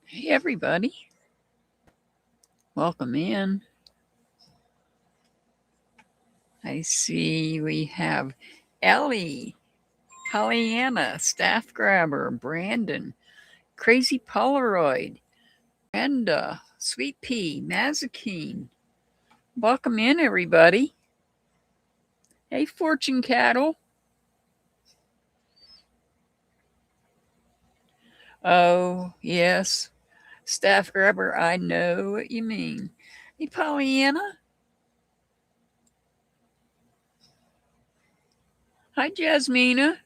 Hey, everybody. Welcome in. I see we have Ellie, Pollyanna, Staff Grabber, Brandon, Crazy Polaroid, Brenda, Sweet Pea, Mazikeen. Welcome in, everybody. Hey, Fortune Cattle. Oh, yes. Staff Grabber, I know what you mean. Hey, Pollyanna. Hi, Jasmina.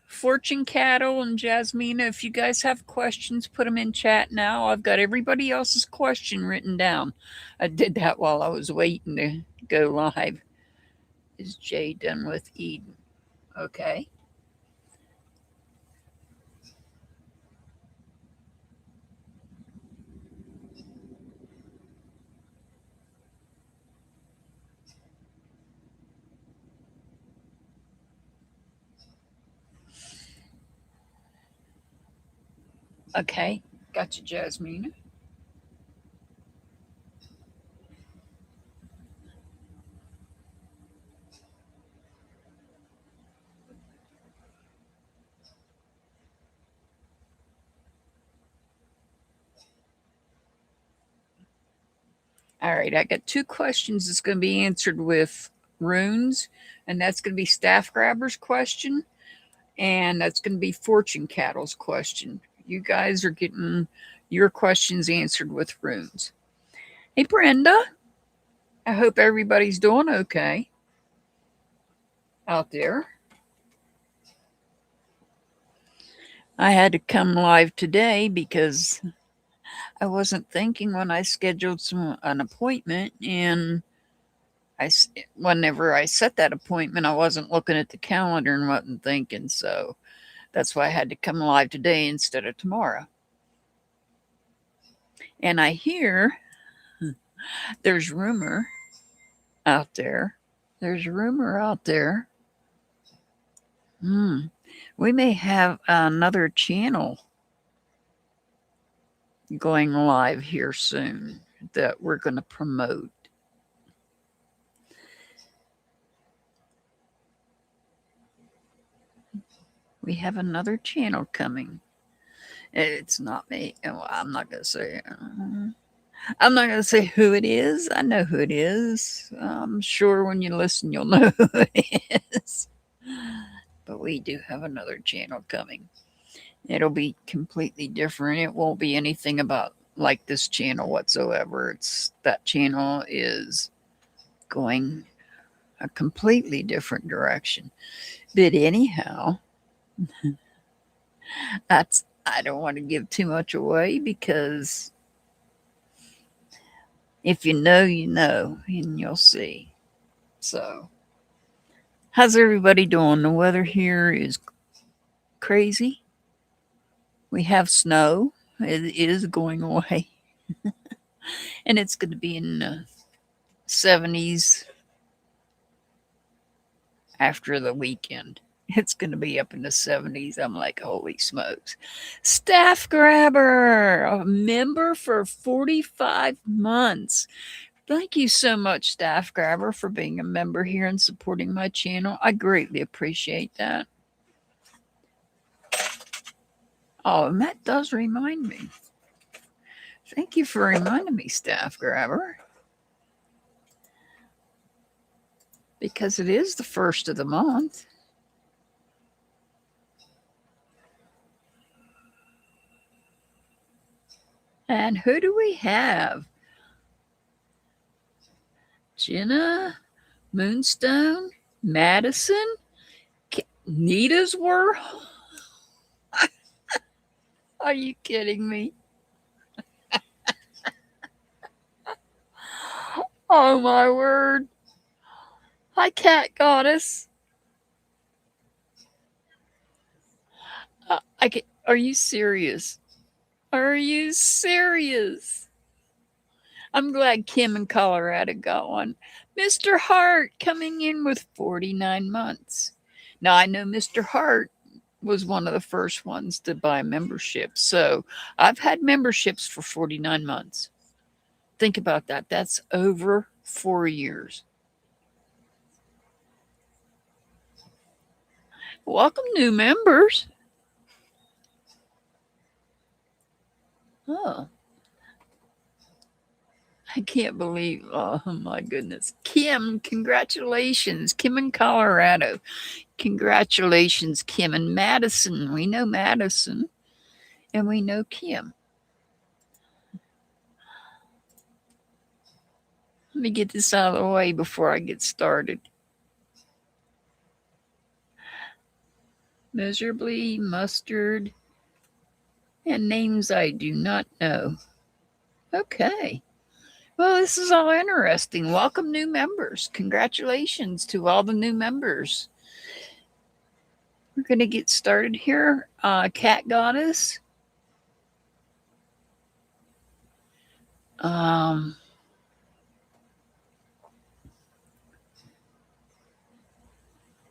Fortune Cattle and Jasmina, if you guys have questions, put them in chat now. I've got everybody else's question written down. I did that while I was waiting to go live. Is Jay done with Eden? Okay. Okay. Gotcha, Jasmina. All right. I got two questions that's going to be answered with runes, and that's going to be Staff Grabber's question, and that's going to be Fortune Cattle's question. You guys are getting your questions answered with runes. Hey, Brenda. I hope everybody's doing okay out there. I had to come live today because I wasn't thinking when I scheduled an appointment, and whenever I set that appointment, I wasn't looking at the calendar and wasn't thinking. So that's why I had to come live today instead of tomorrow. And I hear there's rumor out there. There's rumor out there. We may have another channel going live here soon that we're going to promote. We have another channel coming. It's not me. Well, I'm not going to say. I'm not going to say who it is. I know who it is. I'm sure when you listen, you'll know who it is. But we do have another channel coming. It'll be completely different. It won't be anything about like this channel whatsoever. That channel is going a completely different direction. But anyhow, I don't want to give too much away because if you know, and you'll see. So, how's everybody doing? The weather here is crazy. We have snow. It is going away. And it's going to be in the 70s after the weekend. It's going to be up in the 70s. I'm like, holy smokes. Staff Grabber, a member for 45 months. Thank you so much, Staff Grabber, for being a member here and supporting my channel. I greatly appreciate that. Oh, and that does remind me. Thank you for reminding me, Staff Grabber. Because it is the first of the month. And who do we have? Jenna, Moonstone, Madison, Nita's World. Are you kidding me? Oh my word. Hi, Cat Goddess. Are you serious? Are you serious? I'm glad Kim in Colorado got one. Mr. Hart coming in with 49 months. Now, I know Mr. Hart was one of the first ones to buy membership. So I've had memberships for 49 months. Think about that. That's over 4 years. Welcome, new members. Oh, I can't believe. Oh, my goodness. Kim, congratulations. Kim in Colorado. Congratulations, Kim and Madison. We know Madison and we know Kim. Let me get this out of the way before I get started. Miserably, mustard, and names I do not know. Okay. Well, this is all interesting. Welcome, new members. Congratulations to all the new members. We're going to get started here. Cat Goddess.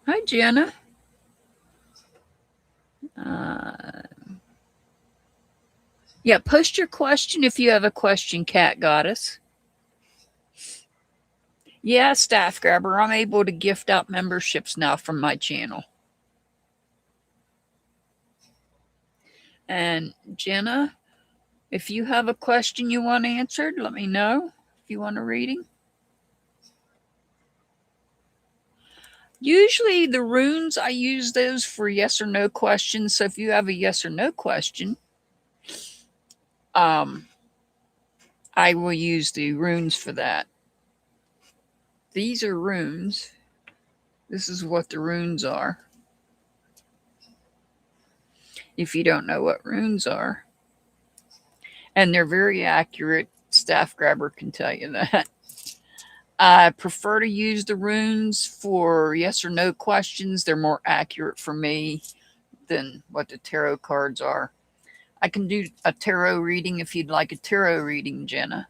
Hi, Jenna. Yeah, post your question if you have a question, Cat Goddess. Yeah, Staff Grabber, I'm able to gift out memberships now from my channel. And Jenna, if you have a question you want answered, let me know if you want a reading. Usually the runes, I use those for yes or no questions. So if you have a yes or no question, I will use the runes for that. These are runes. This is what the runes are. If you don't know what runes are. And they're very accurate. Staff Grabber can tell you that. I prefer to use the runes for yes or no questions. They're more accurate for me than what the tarot cards are. I can do a tarot reading if you'd like a tarot reading, Jenna.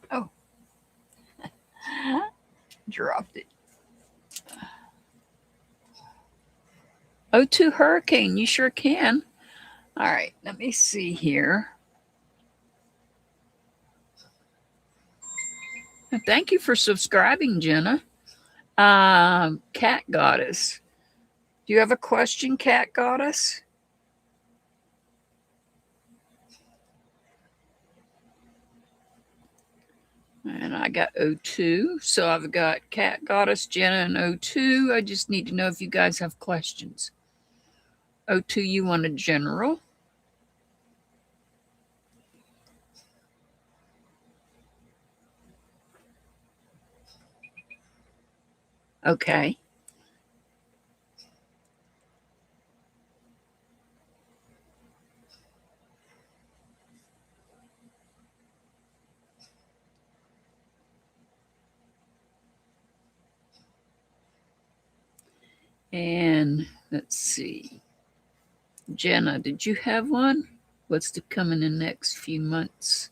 Oh. Dropped it. O2 Hurricane, you sure can. All right, let me see here. Thank you for subscribing, Jenna. Cat Goddess. Do you have a question, Cat Goddess? And I got O2. So I've got Cat Goddess, Jenna, and O2. I just need to know if you guys have questions. O2, you want a general? Okay. And let's see. Jenna, did you have one? What's to come in the next few months?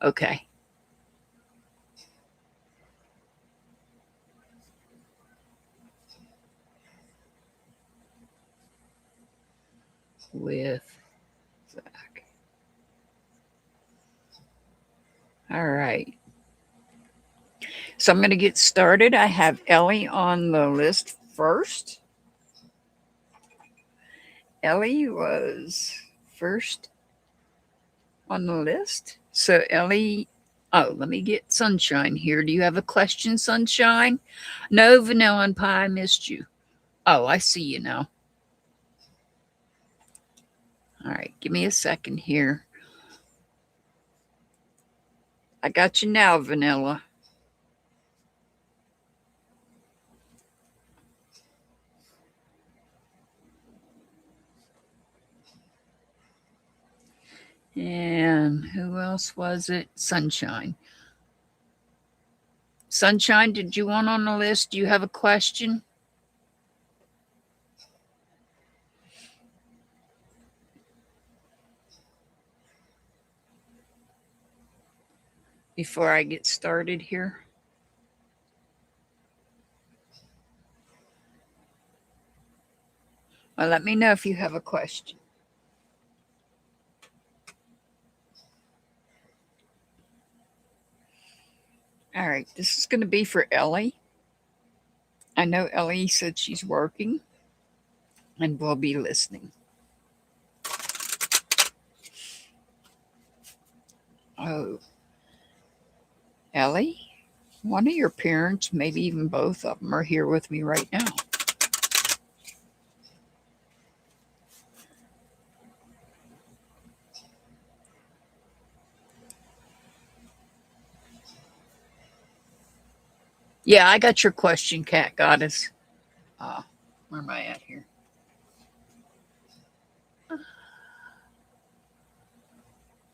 Okay. With Zach. All right. So I'm going to get started. I have Ellie on the list first. Ellie was first on the list. So Ellie, oh, let me get Sunshine here. Do you have a question, Sunshine? No, Vanilla and Pie, missed you. Oh, I see you now. All right, give me a second here. I got you now, Vanilla. And who else was it? Sunshine. Sunshine, did you want on the list? Do you have a question? Before I get started here. Well, let me know if you have a question. All right, this is going to be for Ellie. I know Ellie said she's working and will be listening. Oh, Ellie, one of your parents, maybe even both of them, are here with me right now. Yeah, I got your question, Cat Goddess. Where am I at here?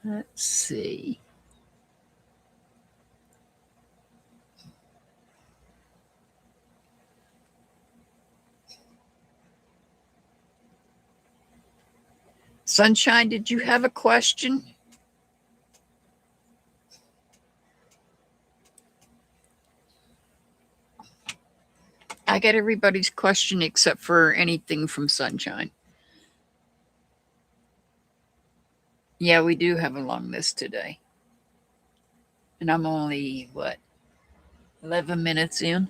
Let's see. Sunshine, did you have a question? I got everybody's question except for anything from Sunshine. Yeah, we do have a long list today. And I'm only, 11 minutes in?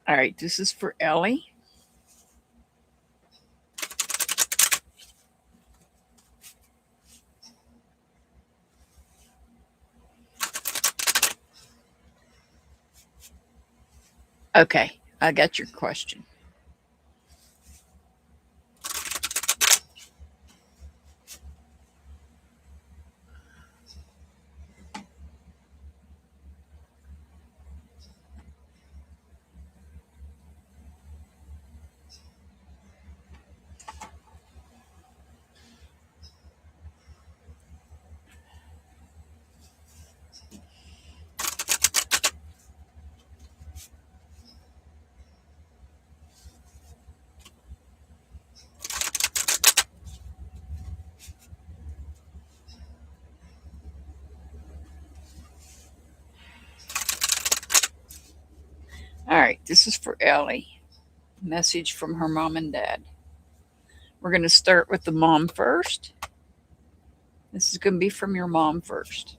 All right, this is for Ellie. Okay, I got your question. All right, this is for Ellie. Message from her mom and dad. We're going to start with the mom first. This is going to be from your mom first.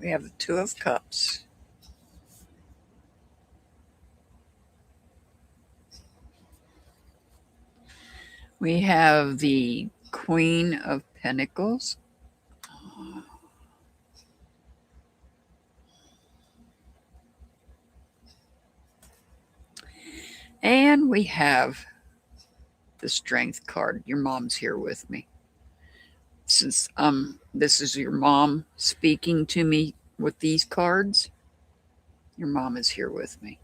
We have the Two of Cups. We have the Queen of Pentacles. And we have the Strength card. Your mom's here with me. Since this is your mom speaking to me with these cards, your mom is here with me.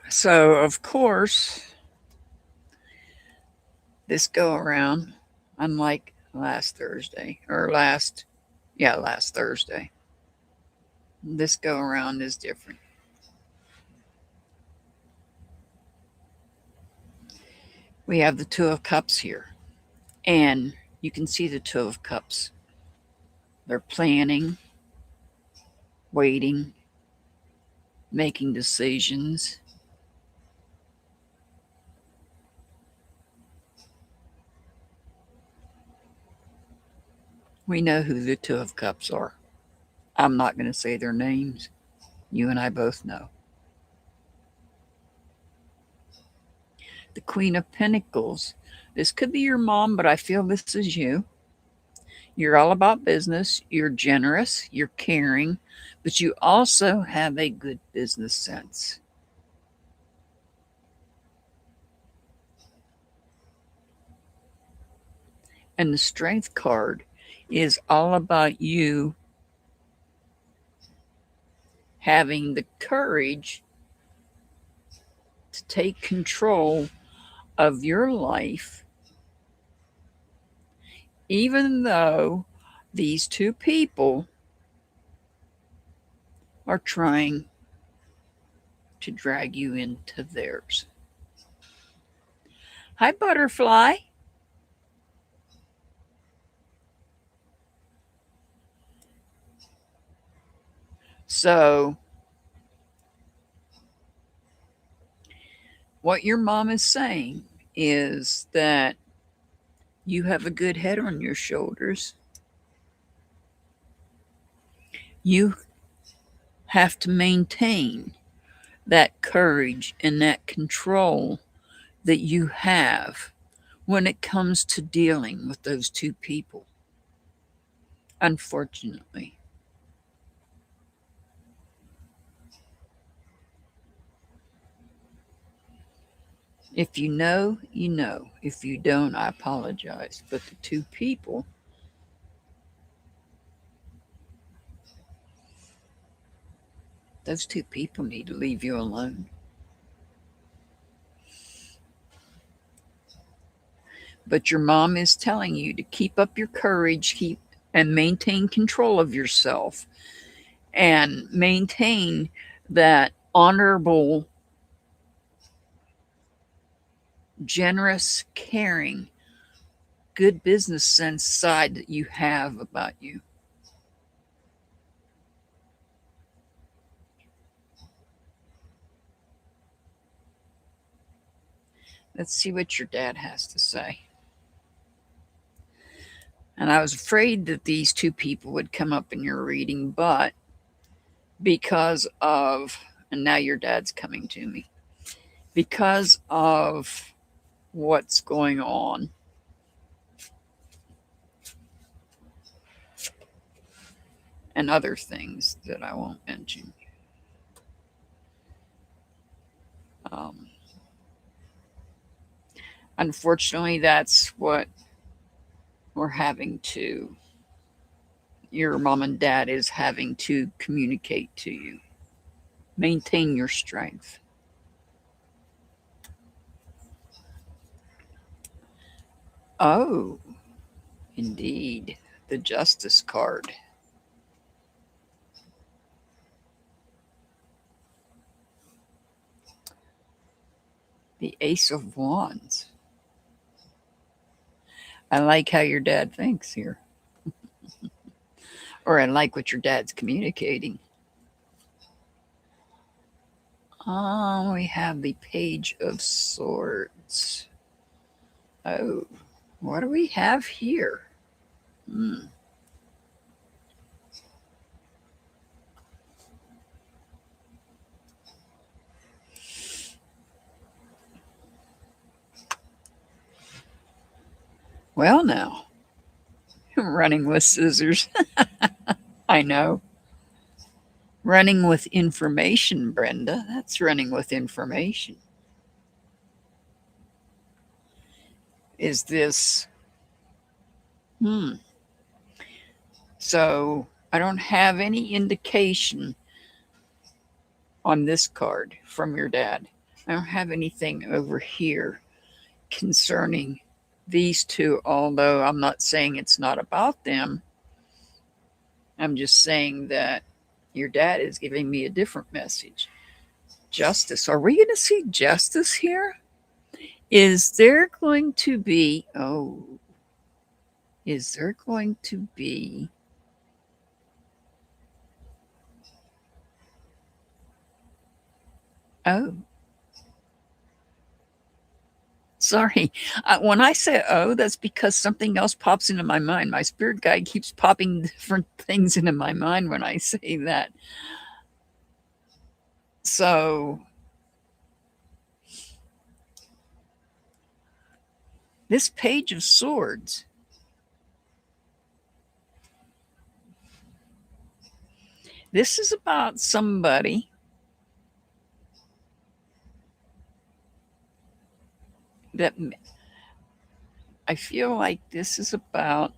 So, of course, this go around, unlike last Thursday, last Thursday, this go around is different. We have the Two of Cups here, and you can see the Two of Cups. They're planning, waiting, making decisions. We know who the Two of Cups are. I'm not going to say their names. You and I both know. The Queen of Pentacles. This could be your mom, but I feel this is you. You're all about business. You're generous. You're caring, but you also have a good business sense. And the Strength card is all about you having the courage to take control of your life, even though these two people are trying to drag you into theirs. Hi, Butterfly. So, what your mom is saying is that you have a good head on your shoulders. You have to maintain that courage and that control that you have when it comes to dealing with those two people. Unfortunately, if you know, you know. If you don't, I apologize. But the two people, those two people need to leave you alone. But your mom is telling you to keep up your courage, keep and maintain control of yourself and maintain that honorable, generous, caring, good business sense side that you have about you. Let's see what your dad has to say. And I was afraid that these two people would come up in your reading, but because of, and now your dad's coming to me, because of what's going on, and other things that I won't mention. Um, Unfortunately, that's what we're having to, your mom and dad is having to communicate to you. Maintain your strength. Oh, indeed. The Justice card. The Ace of Wands. I like how your dad thinks here. Or I like what your dad's communicating. Oh, we have the Page of Swords. Oh, what do we have here? Hmm. Well, now, running with scissors. I know. Running with information, Brenda. That's running with information. Is this. Hmm. So I don't have any indication on this card from your dad. I don't have anything over here concerning these two, although I'm not saying it's not about them. I'm just saying that your dad is giving me a different message. Justice. Are we going to see justice here? Is there going to be, oh, is there going to be, oh, sorry. When I say oh, that's because something else pops into my mind. My spirit guide keeps popping different things into my mind when I say that. So, this Page of Swords, this is about somebody that I feel like this is about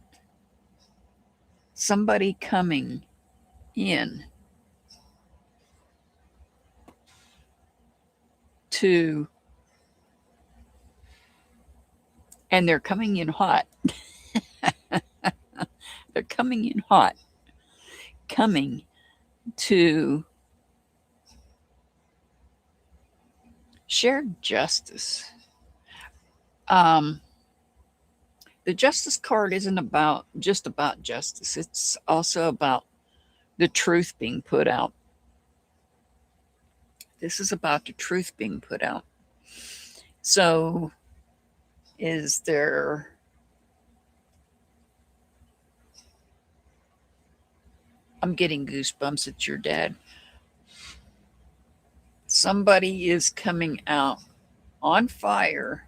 somebody coming in to And they're coming in hot. They're coming in hot, coming to share justice. Um, the justice card isn't about just about justice. It's also about the truth being put out. This is about the truth being put out. So, is there I'm getting goosebumps at your dad. Somebody is coming out on fire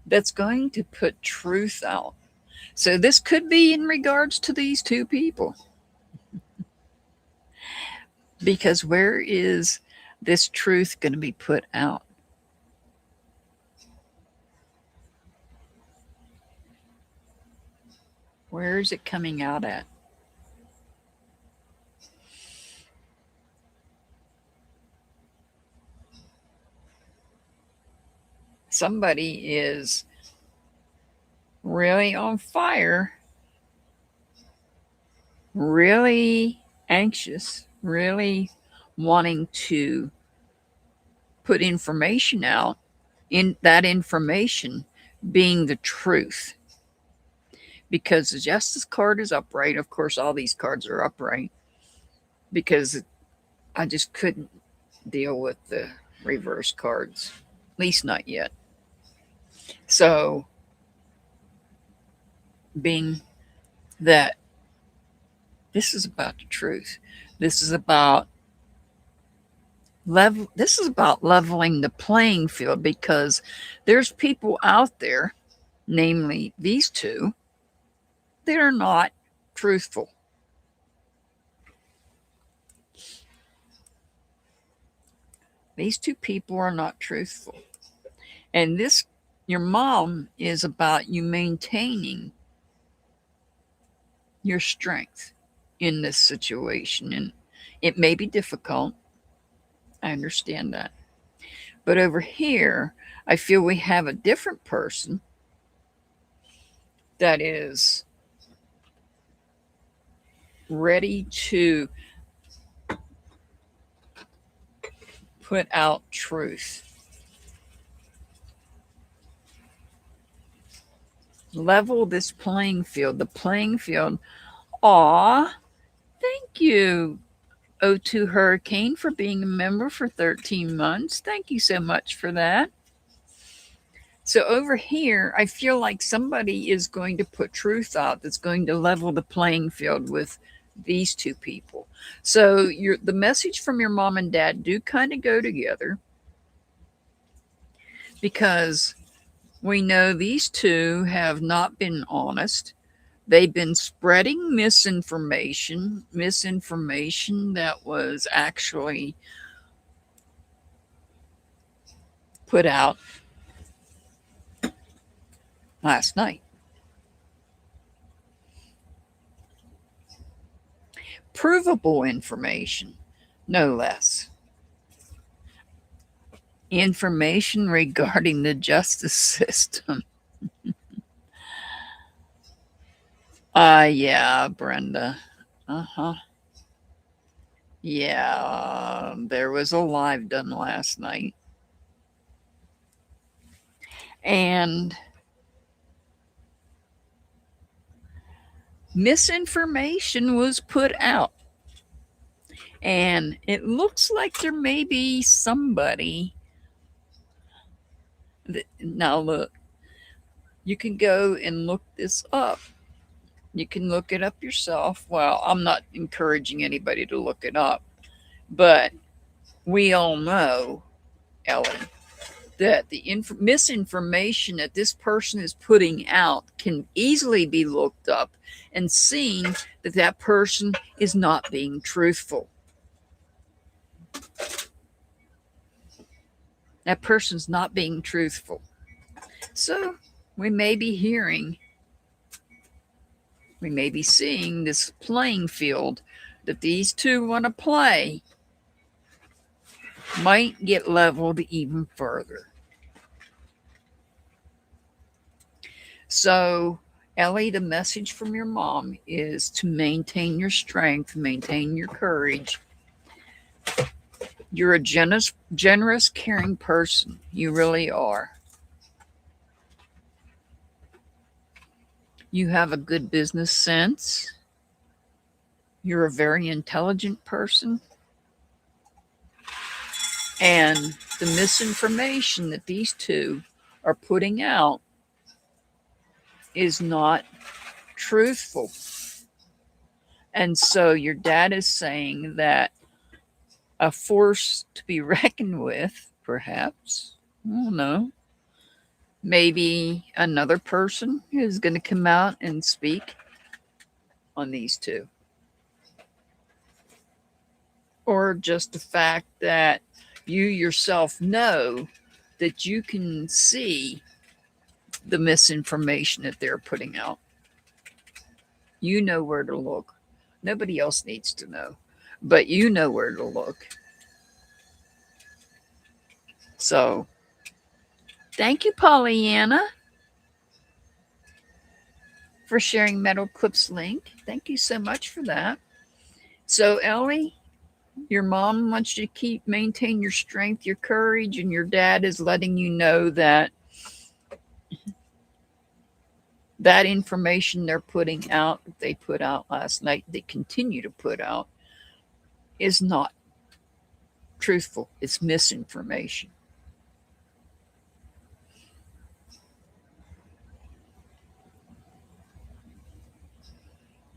that's going to put truth out. So this could be in regards to these two people. Because where is this truth going to be put out? Where is it coming out at? Somebody is really on fire, really anxious, really wanting to put information out, in that information being the truth. Because the justice card is upright. Of course, all these cards are upright because I just couldn't deal with the reverse cards, at least not yet. So, being that this is about the truth, this is about leveling the playing field, because there's people out there, namely these two, that are not truthful. These two people are not truthful. And this, your mom, is about you maintaining your strength in this situation. And it may be difficult. I understand that. But over here, I feel we have a different person that is ready to put out truth. Level this playing field. The playing field. Aw, thank you, O2 Hurricane, for being a member for 13 months. Thank you so much for that. So over here, I feel like somebody is going to put truth out that's going to level the playing field with these two people. So the message from your mom and dad do kind of go together, because we know these two have not been honest. They've been spreading misinformation that was actually put out last night. Provable information, no less. Information regarding the justice system. Yeah, Brenda. Uh-huh. Yeah, there was a live done last night. And misinformation was put out. And it looks like there may be somebody that, now look, you can go and look this up. You can look it up yourself. Well, I'm not encouraging anybody to look it up, but we all know, Ellen, that the misinformation that this person is putting out can easily be looked up and seen that that person is not being truthful. That person's not being truthful. So we may be seeing this playing field that these two want to play might get leveled even further. So, Ellie, the message from your mom is to maintain your strength, maintain your courage. You're a generous, caring person. You really are. You have a good business sense. You're a very intelligent person. And the misinformation that these two are putting out is not truthful. And so your dad is saying that a force to be reckoned with, perhaps, I don't know, maybe another person is going to come out and speak on these two. Or just the fact that you yourself know that you can see the misinformation that they're putting out. You know where to look. Nobody else needs to know, but you know where to look. So, thank you, Pollyanna, for sharing Metal Clip's link. Thank you so much for that. So, Ellie, your mom wants you to maintain your strength, your courage, and your dad is letting you know that that information they're putting out, that they put out last night, they continue to put out, is not truthful. It's misinformation.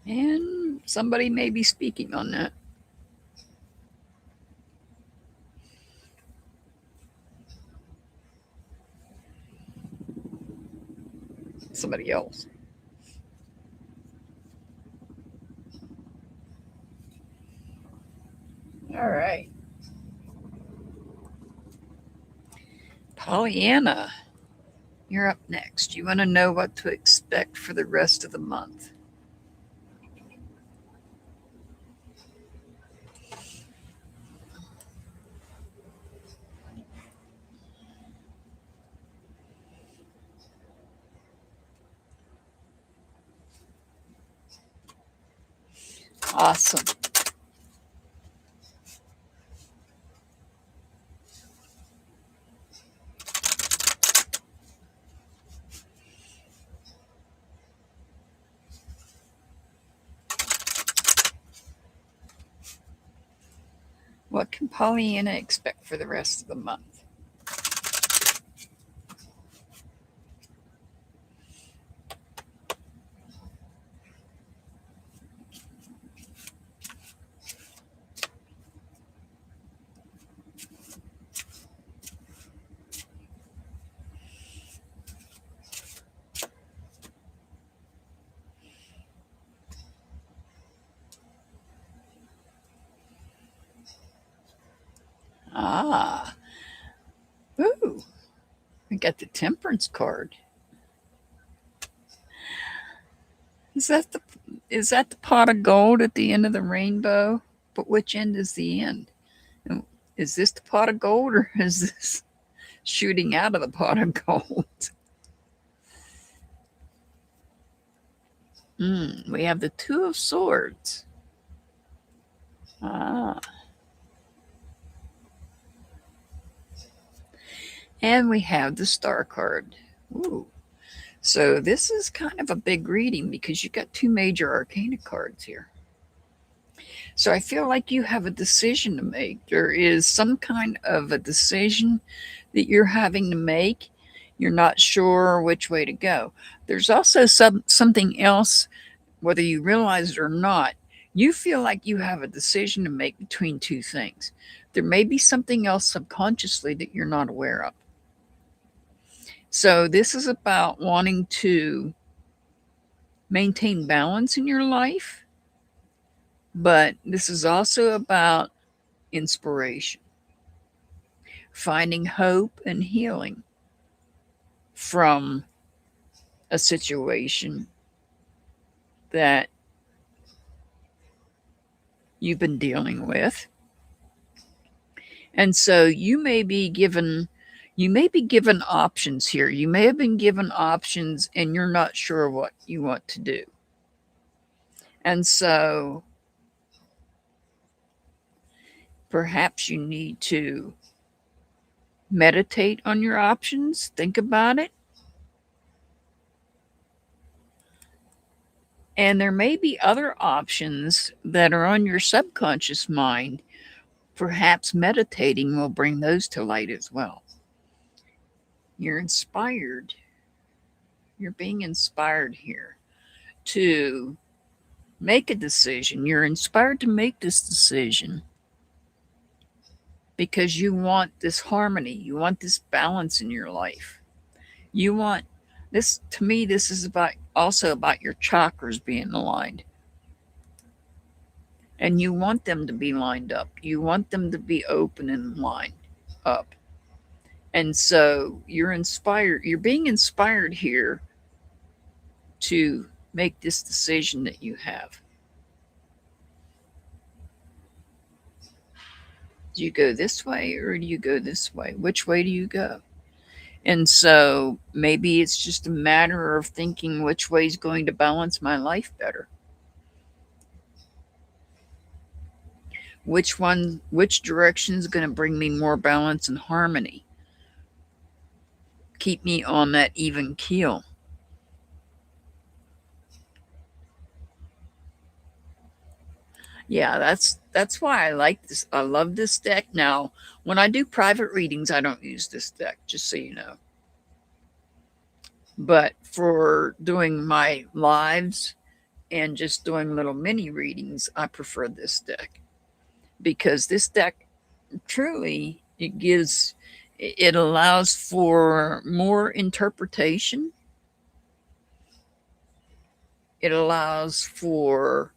And somebody may be speaking on that. Somebody else. All right. Pollyanna, you're up next. You want to know what to expect for the rest of the month. Awesome. What can Pollyanna expect for the rest of the month? Ah, ooh, I got the temperance card. Is that the pot of gold at the end of the rainbow? But which end is the end? Is this the pot of gold or is this shooting out of the pot of gold? We have the Two of Swords. Ah. And we have the Star card. Ooh. So this is kind of a big reading because you got two major arcana cards here. So I feel like you have a decision to make. There is some kind of a decision that you're having to make. You're not sure which way to go. There's also something else, whether you realize it or not, you feel like you have a decision to make between two things. There may be something else subconsciously that you're not aware of. So this is about wanting to maintain balance in your life, but this is also about inspiration, finding hope and healing from a situation that you've been dealing with. And so you may be given You may be given options here. You may have been given options and you're not sure what you want to do. And so perhaps you need to meditate on your options, think about it. And there may be other options that are on your subconscious mind. Perhaps meditating will bring those to light as well. You're inspired. You're being inspired here to make a decision. You're inspired to make this decision because you want this harmony. You want this balance in your life. You want this, to me, this is also about your chakras being aligned. And you want them to be lined up. You want them to be open and lined up. And so you're inspired. You're being inspired here to make this decision that you have. Do you go this way or do you go this way? Which way do you go? And so maybe it's just a matter of thinking which way is going to balance my life better. Which direction is going to bring me more balance and harmony? Keep me on that even keel. Yeah, that's why I like this. I love this deck. Now, when I do private readings, I don't use this deck, just so you know. But for doing my lives and just doing little mini readings, I prefer this deck. Because this deck truly, it allows for more interpretation. It allows for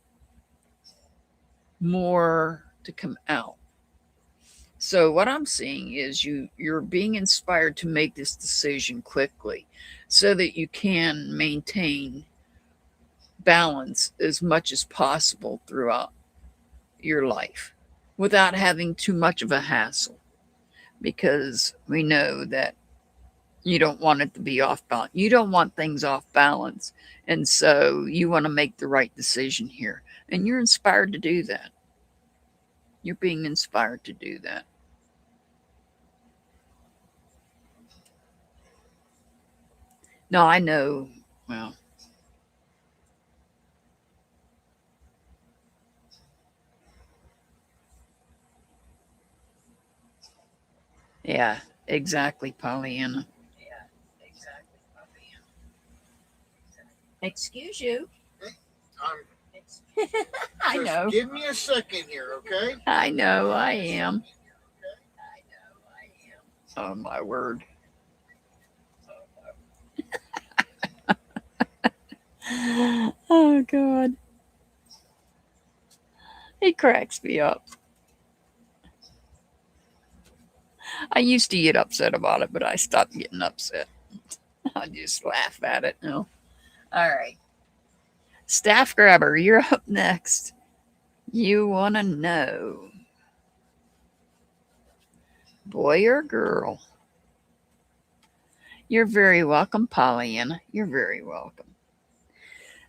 more to come out. So what I'm seeing is you're being inspired to make this decision quickly so that you can maintain balance as much as possible throughout your life without having too much of a hassle, because we know that you don't want it to be off balance. You don't want things off balance. And so you want to make the right decision here. And you're inspired to do that. You're being inspired to do that. No, I know. Well, yeah, exactly, Pollyanna. Yeah, exactly, Pollyanna. Excuse you. Um, I know. Give me a second here, okay? I know I am. Oh, my word. Oh, God. It cracks me up. I used to get upset about it, but I stopped getting upset. I just laugh at it now. All right. Staff Grabber, you're up next. You want to know, boy or girl? You're very welcome, Pollyanna. You're very welcome.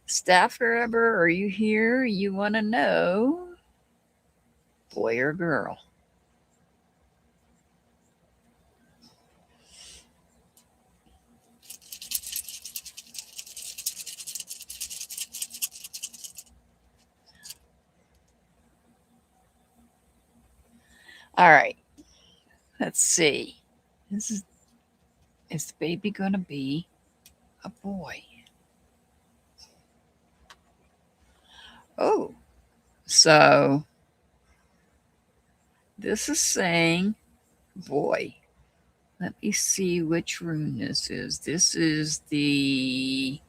Staff Grabber, are you here? You want to know, boy or girl? All right. Let's see. Is the baby going to be a boy? Oh, so this is saying boy. Let me see which rune this is. This is the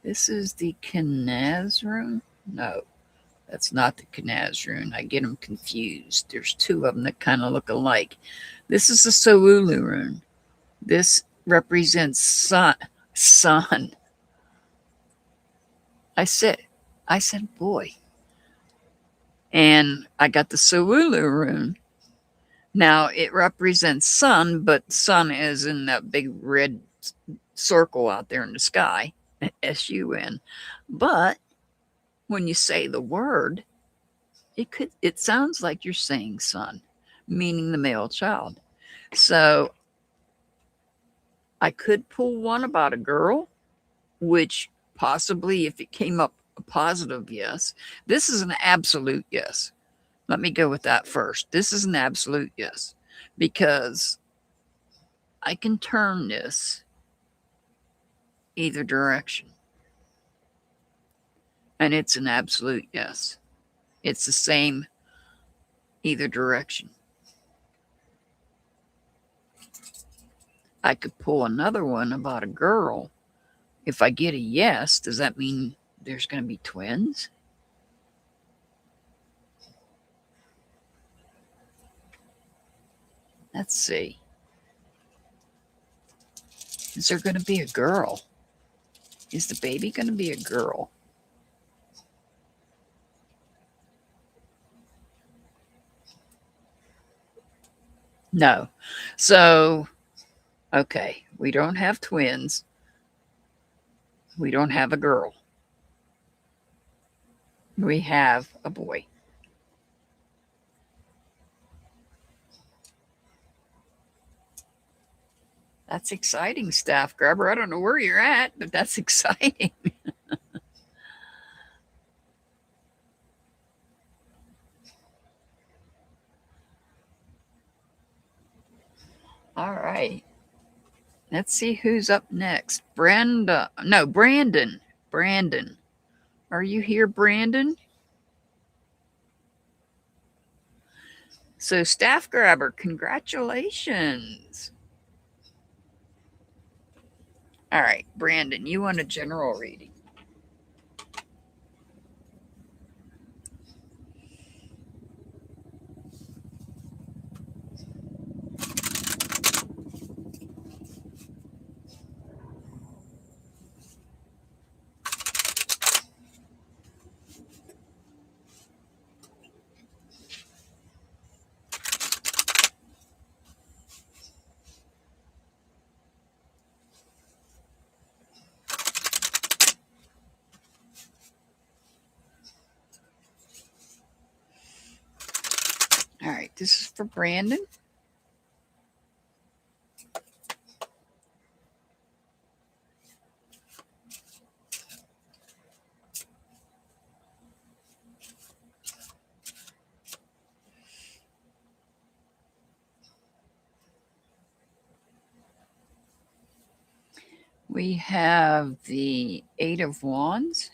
Canaz rune? No, that's not the Canaz rune. I get them confused. There's two of them that kind of look alike. This is the Soulu rune. This represents sun. Sun. I said boy. And I got the Soulu rune. Now it represents sun, but sun is in that big red circle out there in the sky, sun. But when you say the word, it sounds like you're saying son, meaning the male child. So I could pull one about a girl, which possibly if it came up a positive yes, this is an absolute yes. Let me go with that first. This is an absolute yes because I can turn this either direction. And it's an absolute yes. It's the same either direction. I could pull another one about a girl. If I get a yes, does that mean there's going to be twins? Let's see. Is there going to be a girl? Is the baby going to be a girl? No. So, okay, we don't have twins. We don't have a girl. We have a boy. That's exciting, Staff Grabber. I don't know where you're at, but that's exciting. All right. Let's see who's up next. Brandon. Brandon. Are you here, Brandon? So, Staff Grabber, congratulations. All right, Brandon, you want a general reading? All right, this is for Brandon. We have the Eight of Wands,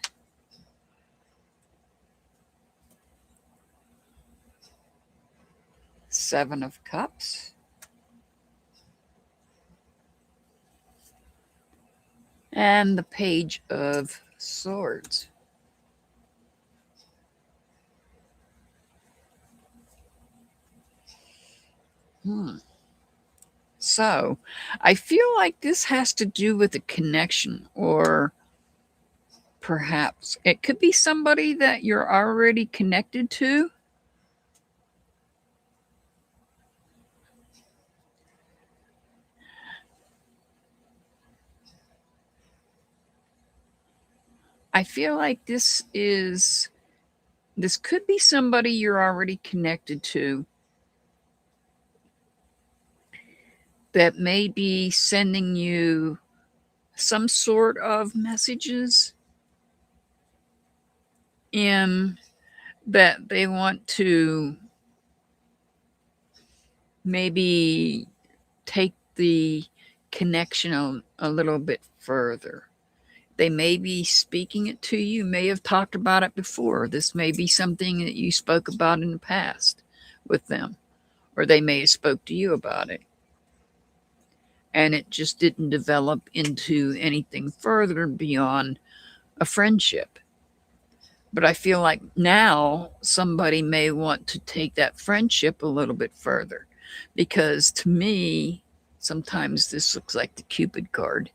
Seven of Cups, and the Page of Swords. So I feel like this has to do with a connection, or perhaps it could be somebody that you're already connected to. I feel like this could be somebody you're already connected to that may be sending you some sort of messages in that they want to maybe take the connection a little bit further. They may be speaking it to you, may have talked about it before. This may be something that you spoke about in the past with them, or they may have spoke to you about it. And it just didn't develop into anything further beyond a friendship. But I feel like now somebody may want to take that friendship a little bit further, because to me, sometimes this looks like the Cupid card.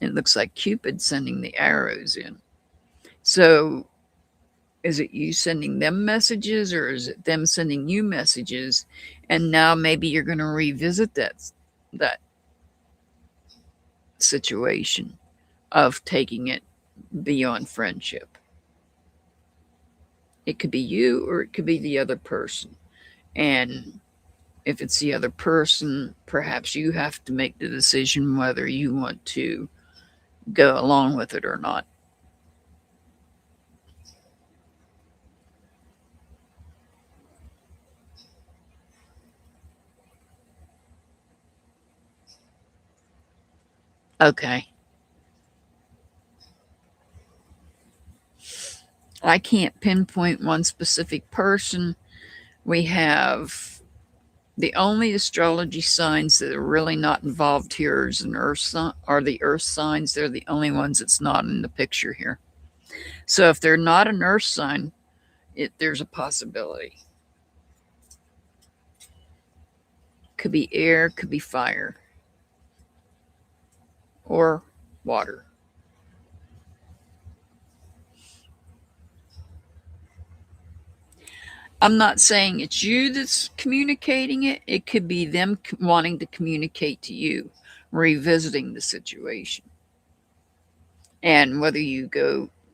It looks like Cupid sending the arrows in. So Is it you sending them messages, or is it them sending you messages? And now maybe you're going to revisit that situation of taking it beyond friendship. It could be you or it could be the other person. And if it's the other person, perhaps you have to make the decision whether you want to go along with it or not. Okay. I can't pinpoint one specific person. We have the only astrology signs that are really not involved here is an earth sign, are the earth signs. They're the only ones that's not in the picture here. So if they're not an earth sign, there's a possibility. Could be air, could be fire, or water. I'm not saying it's you that's communicating it. It could be them wanting to communicate to you, revisiting the situation. And whether you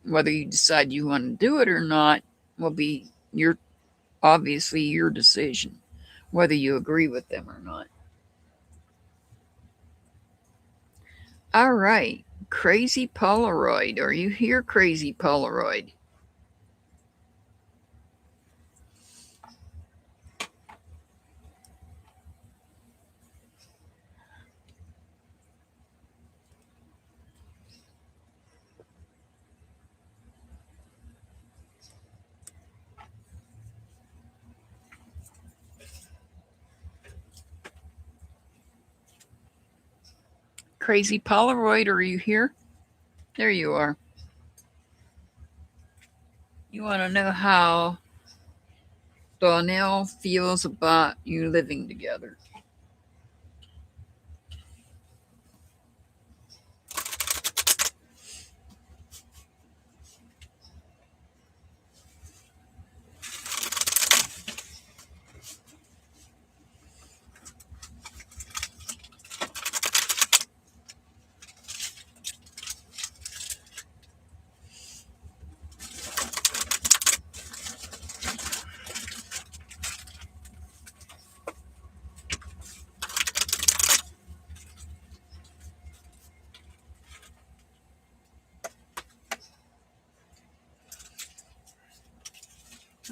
decide you want to do it or not will be obviously your decision, whether you agree with them or not. All right. Crazy Polaroid. Are you here, Crazy Polaroid? Crazy Polaroid, are you here? There you are. You want to know how Donnell feels about you living together.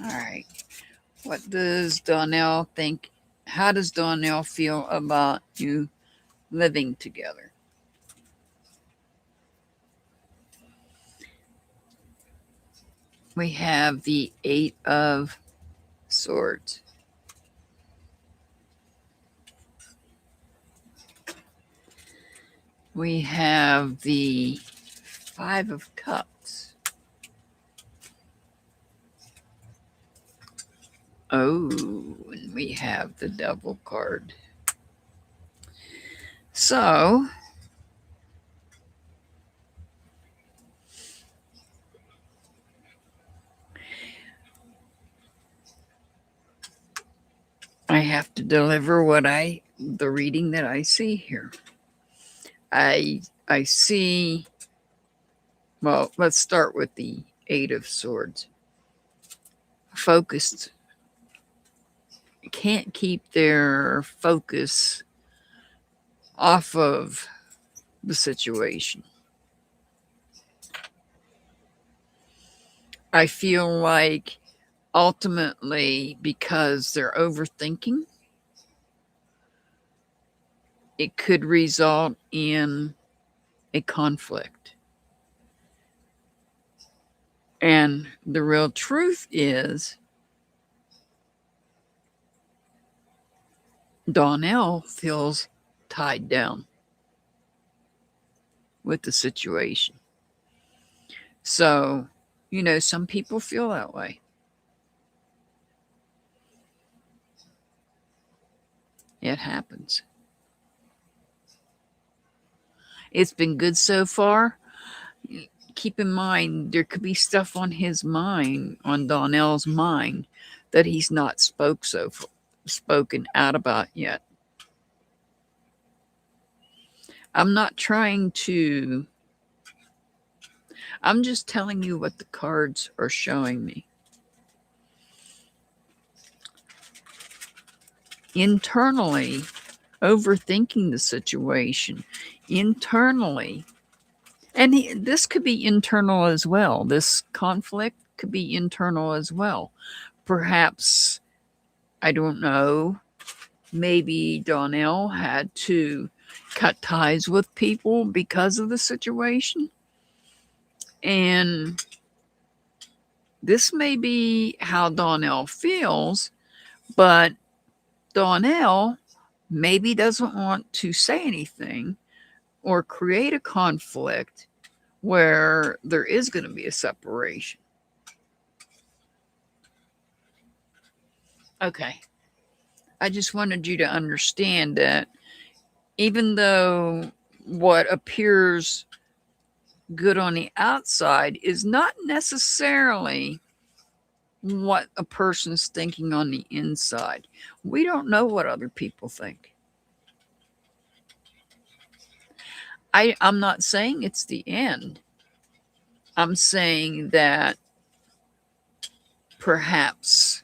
All right. What does Donnell think? How does Donnell feel about you living together? We have the Eight of Swords. We have the Five of Cups. Oh, and we have the Devil card. So, I have to deliver the reading that I see here. I see, well, let's start with the Eight of Swords. Focused. Can't keep their focus off of the situation. I feel like ultimately, because they're overthinking, it could result in a conflict. And the real truth is, Donnell feels tied down with the situation. So, some people feel that way. It happens. It's been good so far. keep in mind there could be stuff on his mind, on Donnell's mind, that he's not spoken out about yet. I'm not trying to. I'm just telling you what the cards are showing me. Internally, overthinking the situation. Internally, and this could be internal as well. This conflict could be internal as well. Perhaps, I don't know, maybe Donnell had to cut ties with people because of the situation. And this may be how Donnell feels, but Donnell maybe doesn't want to say anything or create a conflict where there is going to be a separation. Okay. I just wanted you to understand that even though what appears good on the outside is not necessarily what a person's thinking on the inside. We don't know what other people think. I'm not saying it's the end. I'm saying that perhaps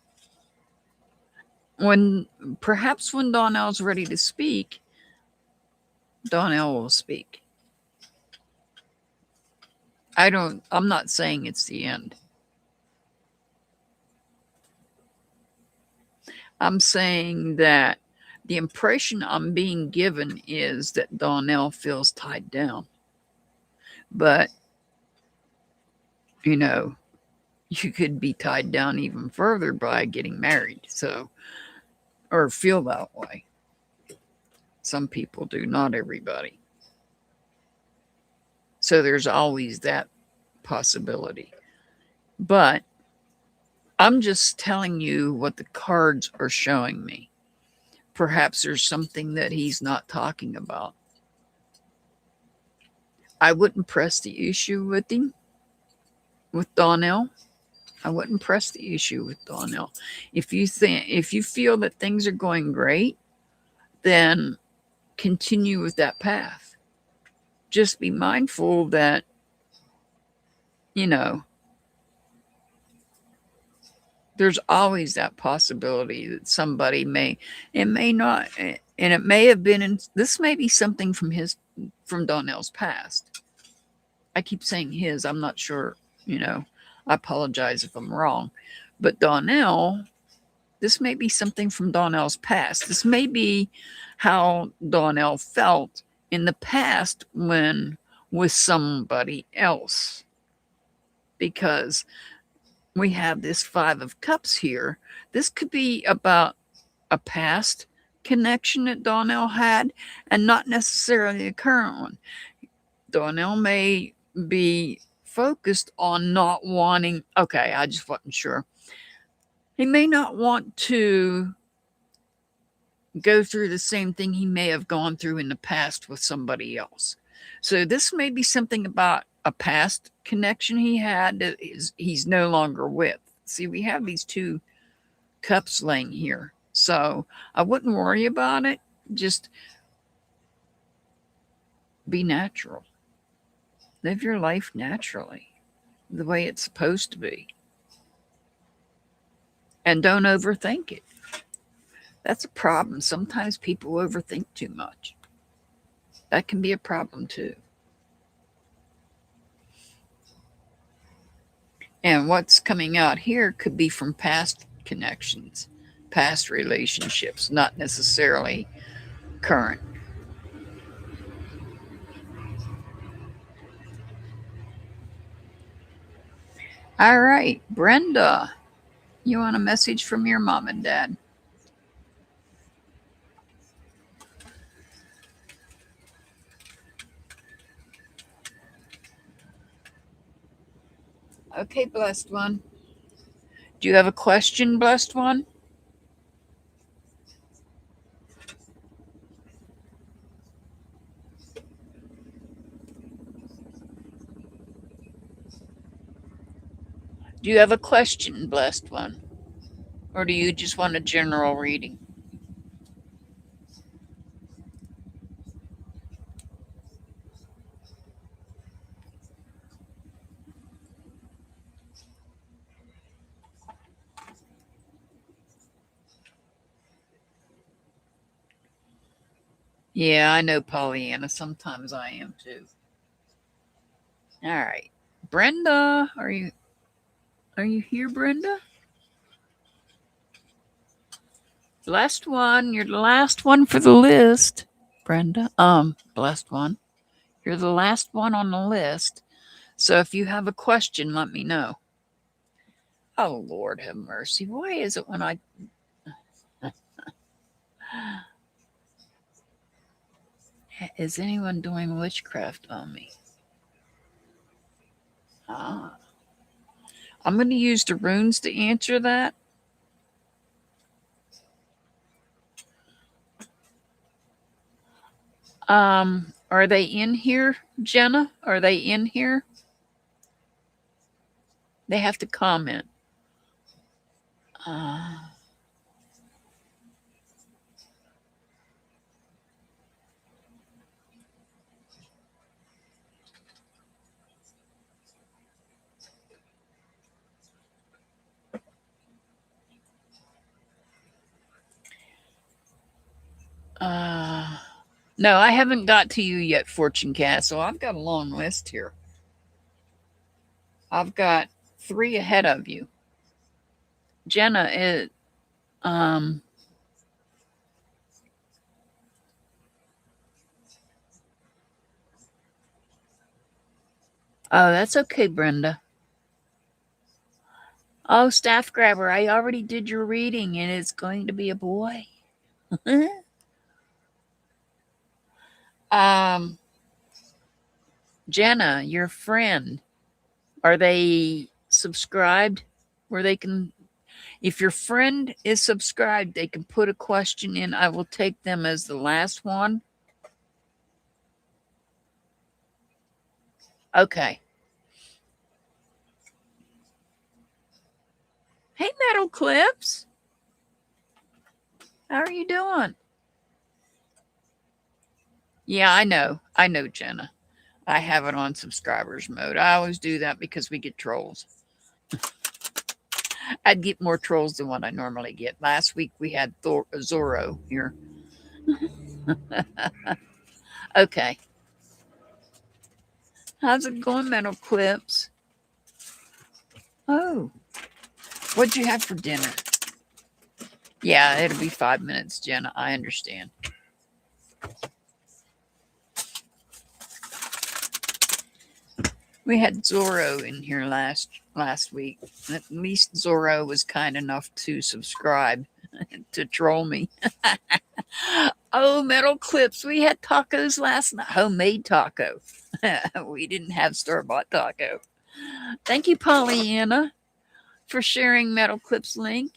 when Donnell's ready to speak, Donnell will speak. I'm not saying it's the end. I'm saying that the impression I'm being given is that Donnell feels tied down. But, you know, you could be tied down even further by getting married. So, or feel that way. Some people do, not everybody. So there's always that possibility. But I'm just telling you what the cards are showing me. Perhaps there's something that he's not talking about. I wouldn't press the issue with him, with Donnell. I wouldn't press the issue with Donnell. If you feel that things are going great, then continue with that path. Just be mindful that, you know, there's always that possibility that somebody it may not, and it may have been, this may be something from Donnell's past. I keep saying his, I'm not sure, I apologize if I'm wrong, but Donnell, this may be something from Donnell's past. This may be how Donnell felt in the past when with somebody else, because we have this 5 of Cups here. This could be about a past connection that Donnell had and not necessarily a current one. Donnell may be focused on not wanting, okay, I just wasn't sure. He may not want to go through the same thing he may have gone through in the past with somebody else. So this may be something about a past connection he had that he's no longer with. See, we have these 2 cups laying here. So I wouldn't worry about it. Just be natural. Live your life naturally, the way it's supposed to be. And don't overthink it. That's a problem. Sometimes people overthink too much. That can be a problem too. And what's coming out here could be from past connections, past relationships, not necessarily current. All right, Brenda, you want a message from your mom and dad? Okay, blessed one. Do you have a question, blessed one? Do you have a question, blessed one? Or do you just want a general reading? Yeah, I know, Pollyanna. Sometimes I am too. All right. Brenda, are you here, Brenda? Last one. You're the last one for the list, Brenda. Blessed one. You're the last one on the list. So if you have a question, let me know. Oh, Lord have mercy. Why is it when I. Is anyone doing witchcraft on me? Ah. I'm going to use the runes to answer that. Are they in here, Jenna? Are they in here? They have to comment. Uh, uh, no, I haven't got to you yet, Fortune Castle. I've got a long list here. I've got 3 ahead of you. Jenna, um, oh, that's okay, Brenda. Oh, staff grabber, I already did your reading and it's going to be a boy. um, Jenna, your friend, are they subscribed where they can, if your friend is subscribed, they can put a question in. I will take them as the last one. Okay. Hey, Metal Clips. How are you doing? Yeah, I know. I know, Jenna. I have it on subscribers mode. I always do that because we get trolls. I'd get more trolls than what I normally get. Last week we had Zorro here. Okay. How's it going, Metal Clips? Oh, what'd you have for dinner? Yeah, it'll be 5 minutes, Jenna. I understand. We had Zorro in here last week. At least Zorro was kind enough to subscribe to troll me. Oh, Metal Clips. We had tacos last night. Homemade taco. We didn't have store-bought taco. Thank you, Pollyanna, for sharing Metal Clips link.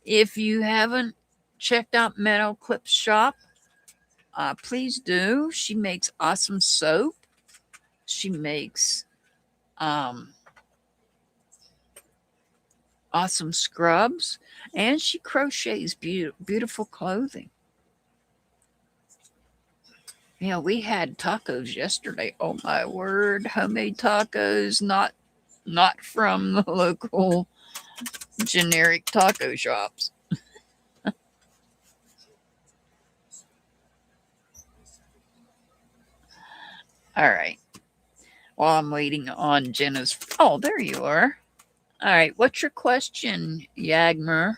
If you haven't checked out Metal Clips shop, please do. She makes awesome soap. She makes awesome scrubs, and she crochets beautiful clothing. Yeah, we had tacos yesterday. Oh my word, homemade tacos, not from the local generic taco shops. All right. While I'm waiting on Jenna's. Oh, there you are. All right. What's your question, Yagmer?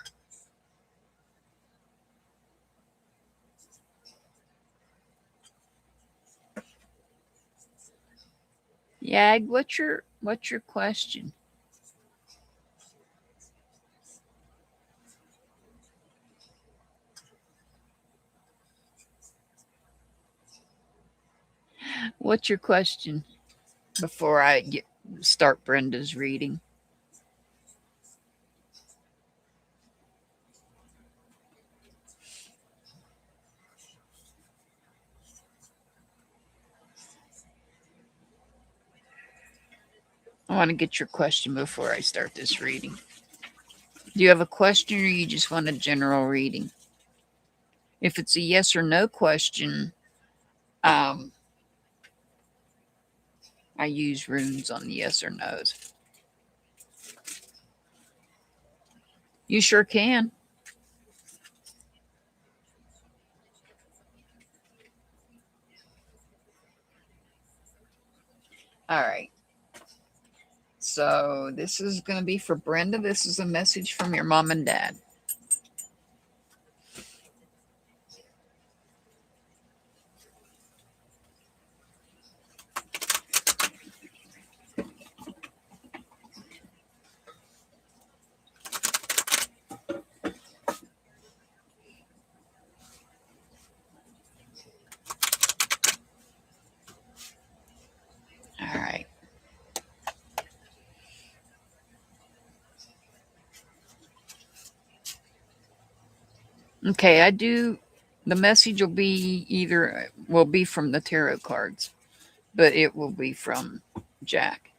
Yag, what's your question? What's your question before I start Brenda's reading? I want to get your question before I start this reading. Do you have a question or you just want a general reading? If it's a yes or no question, I use runes on the yes or no's. You sure can. All right. So this is going to be for Brenda. This is a message from your mom and dad. All right. Okay, the message will be from the tarot cards, but it will be from Jack.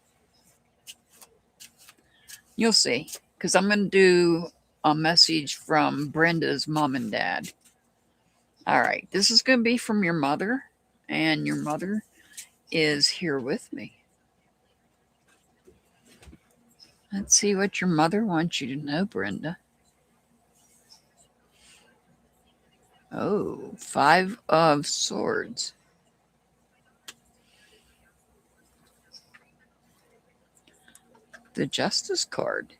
You'll see, because I'm going to do a message from Brenda's mom and dad. All right, this is going to be from your mother, and your mother is here with me. Let's see what your mother wants you to know, Brenda. Oh, 5 of Swords. The Justice card.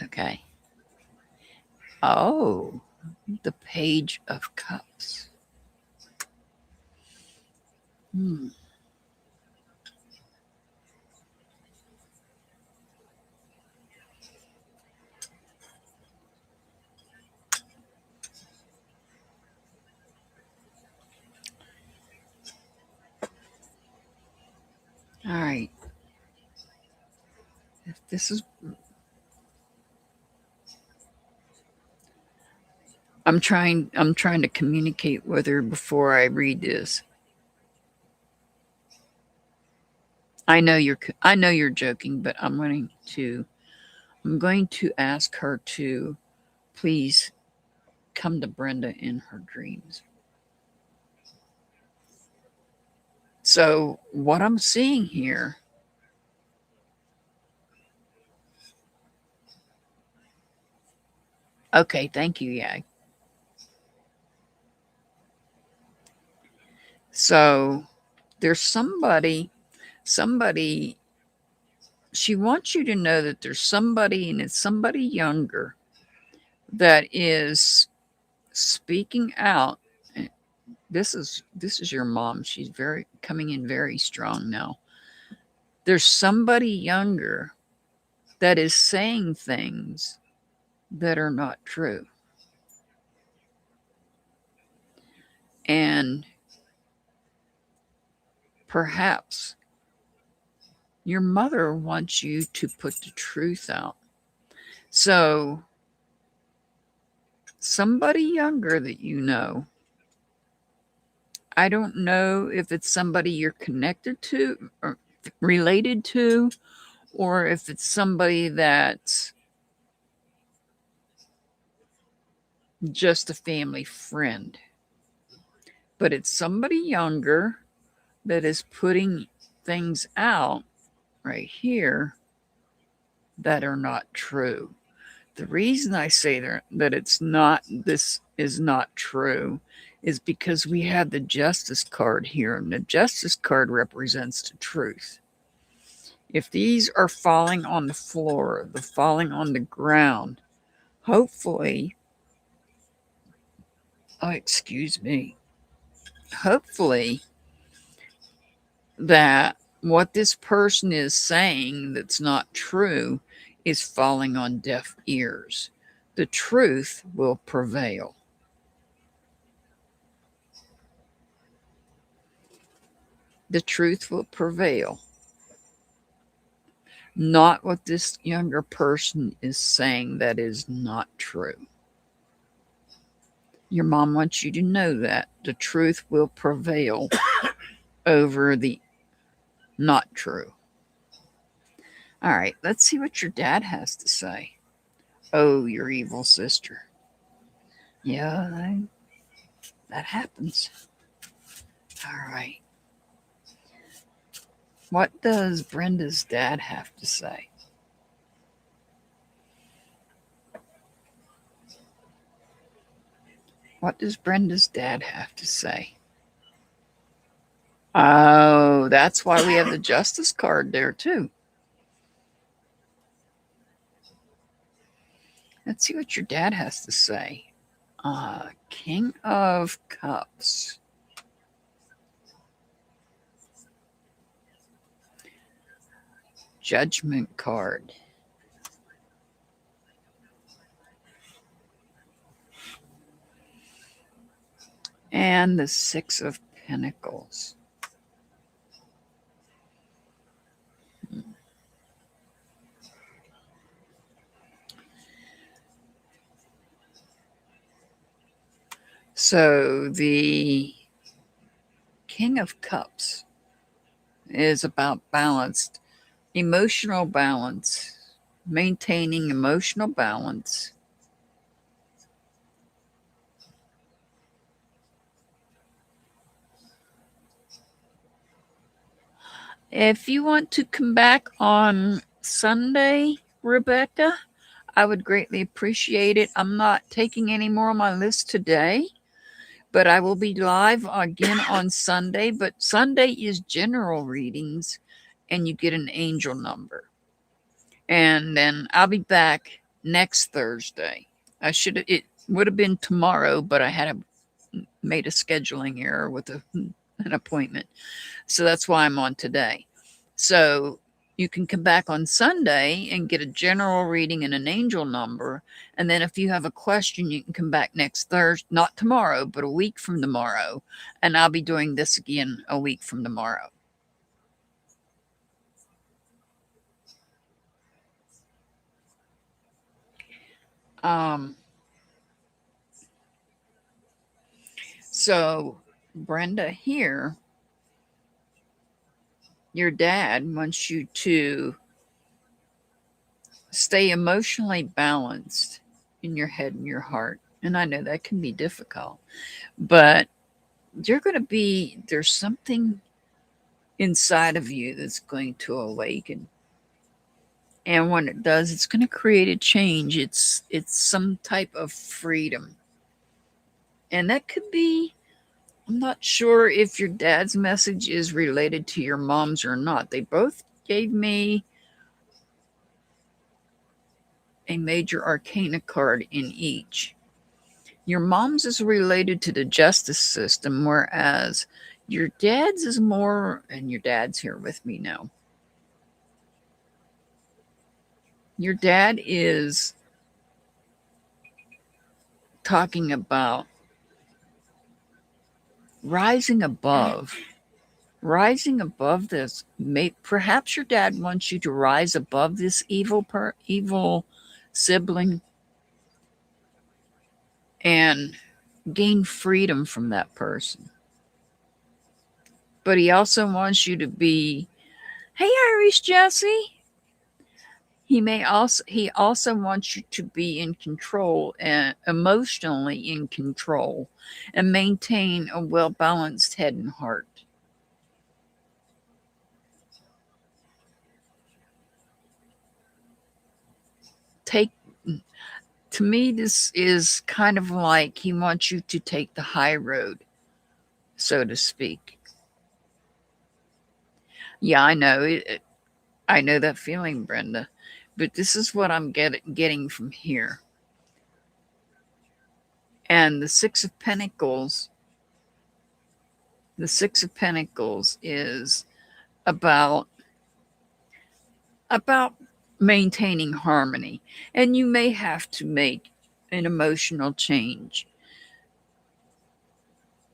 Okay. Oh, the Page of Cups. All right. If this is I'm trying to communicate with her before I read this. I know you're joking, but I'm going to ask her to please come to Brenda in her dreams. So, what I'm seeing here, okay, thank you, Yag. So, there's somebody, she wants you to know that there's somebody, and it's somebody younger, that is speaking out. This is your mom. She's very coming in very strong now. There's somebody younger that is saying things that are not true. And perhaps your mother wants you to put the truth out. So somebody younger that you know, I don't know if it's somebody you're connected to or related to, or if it's somebody that's just a family friend. But it's somebody younger that is putting things out right here that are not true. The reason I say that this is not true is because we have the Justice card here, and the Justice card represents the truth. If these are falling on the floor, the falling on the ground, hopefully, hopefully that what this person is saying that's not true is falling on deaf ears. The truth will prevail. The truth will prevail. Not what this younger person is saying that is not true. Your mom wants you to know that the truth will prevail over the not true. All right, let's see what your dad has to say. Oh, your evil sister. Yeah, that happens. All right. What does Brenda's dad have to say? What does Brenda's dad have to say? Oh, that's why we have the justice card there, too. Let's see what your dad has to say. King of Cups. Judgment card. And the Six of Pentacles. So the King of Cups is about balanced, emotional balance, maintaining emotional balance. If you want to come back on Sunday, Rebecca, I would greatly appreciate it. I'm not taking any more on my list today, but I will be live again on Sunday. But Sunday is general readings, and you get an angel number. And then I'll be back next Thursday. It would have been tomorrow, but I made a scheduling error with an appointment. So that's why I'm on today. So you can come back on Sunday and get a general reading and an angel number. And then if you have a question, you can come back next Thursday, not tomorrow, but a week from tomorrow. And I'll be doing this again a week from tomorrow. So Brenda here, your dad wants you to stay emotionally balanced in your head and your heart. And I know that can be difficult, but there's something inside of you that's going to awaken. And when it does, it's going to create a change. It's some type of freedom. And that could be, I'm not sure if your dad's message is related to your mom's or not. They both gave me a major arcana card in each. Your mom's is related to the justice system, whereas your dad's is more, and your dad's here with me now. Your dad is talking about rising above this. Perhaps your dad wants you to rise above this evil sibling and gain freedom from that person. But he also wants you to be, hey, Irish Jesse. He also wants you to be in control and emotionally in control and maintain a well-balanced head and heart. To me, this is kind of like he wants you to take the high road, so to speak. Yeah, I know. I know that feeling, Brenda. But this is what I'm getting from here. And the Six of Pentacles is about maintaining harmony. And you may have to make an emotional change.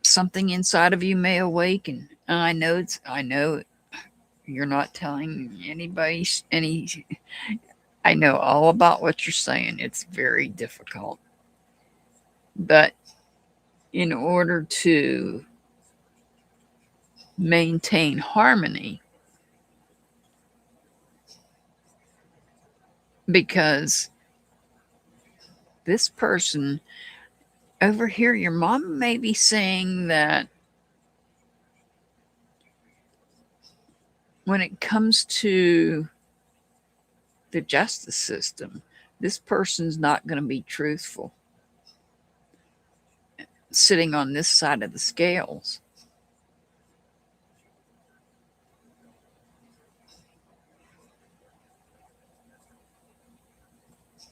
Something inside of you may awaken. And I know you're not telling anybody I know all about what you're saying. It's very difficult. But in order to maintain harmony, because this person over here, your mom may be saying that when it comes to the justice system, this person's not going to be truthful sitting on this side of the scales.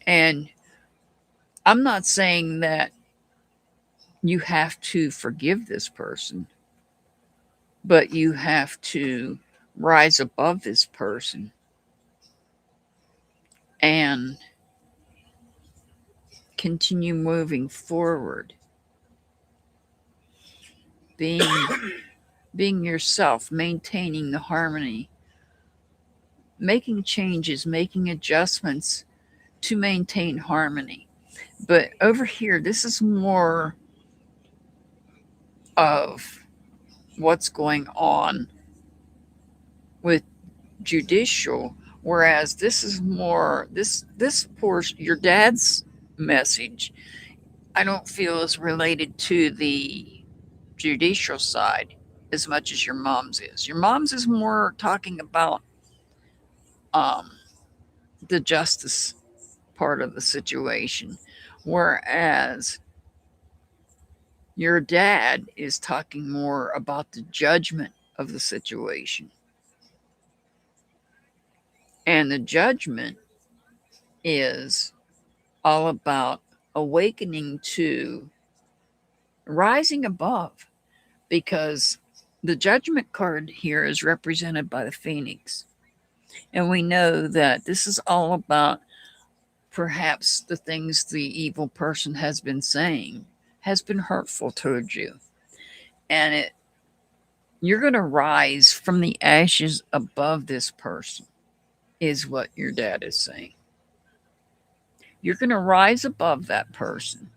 And I'm not saying that you have to forgive this person, but you have to rise above this person and continue moving forward, being yourself, maintaining the harmony, making changes, making adjustments to maintain harmony. But over here, this is more of what's going on with judicial, whereas this is more this portion, your dad's message, I don't feel is related to the judicial side as much as your mom's is. Your mom's is more talking about um, the justice part of the situation, whereas your dad is talking more about the judgment of the situation. And the judgment is all about awakening to rising above, because the judgment card here is represented by the phoenix. And we know that this is all about perhaps the things the evil person has been saying has been hurtful towards you. And you're going to rise from the ashes above this person, is what your dad is saying. You're going to rise above that person.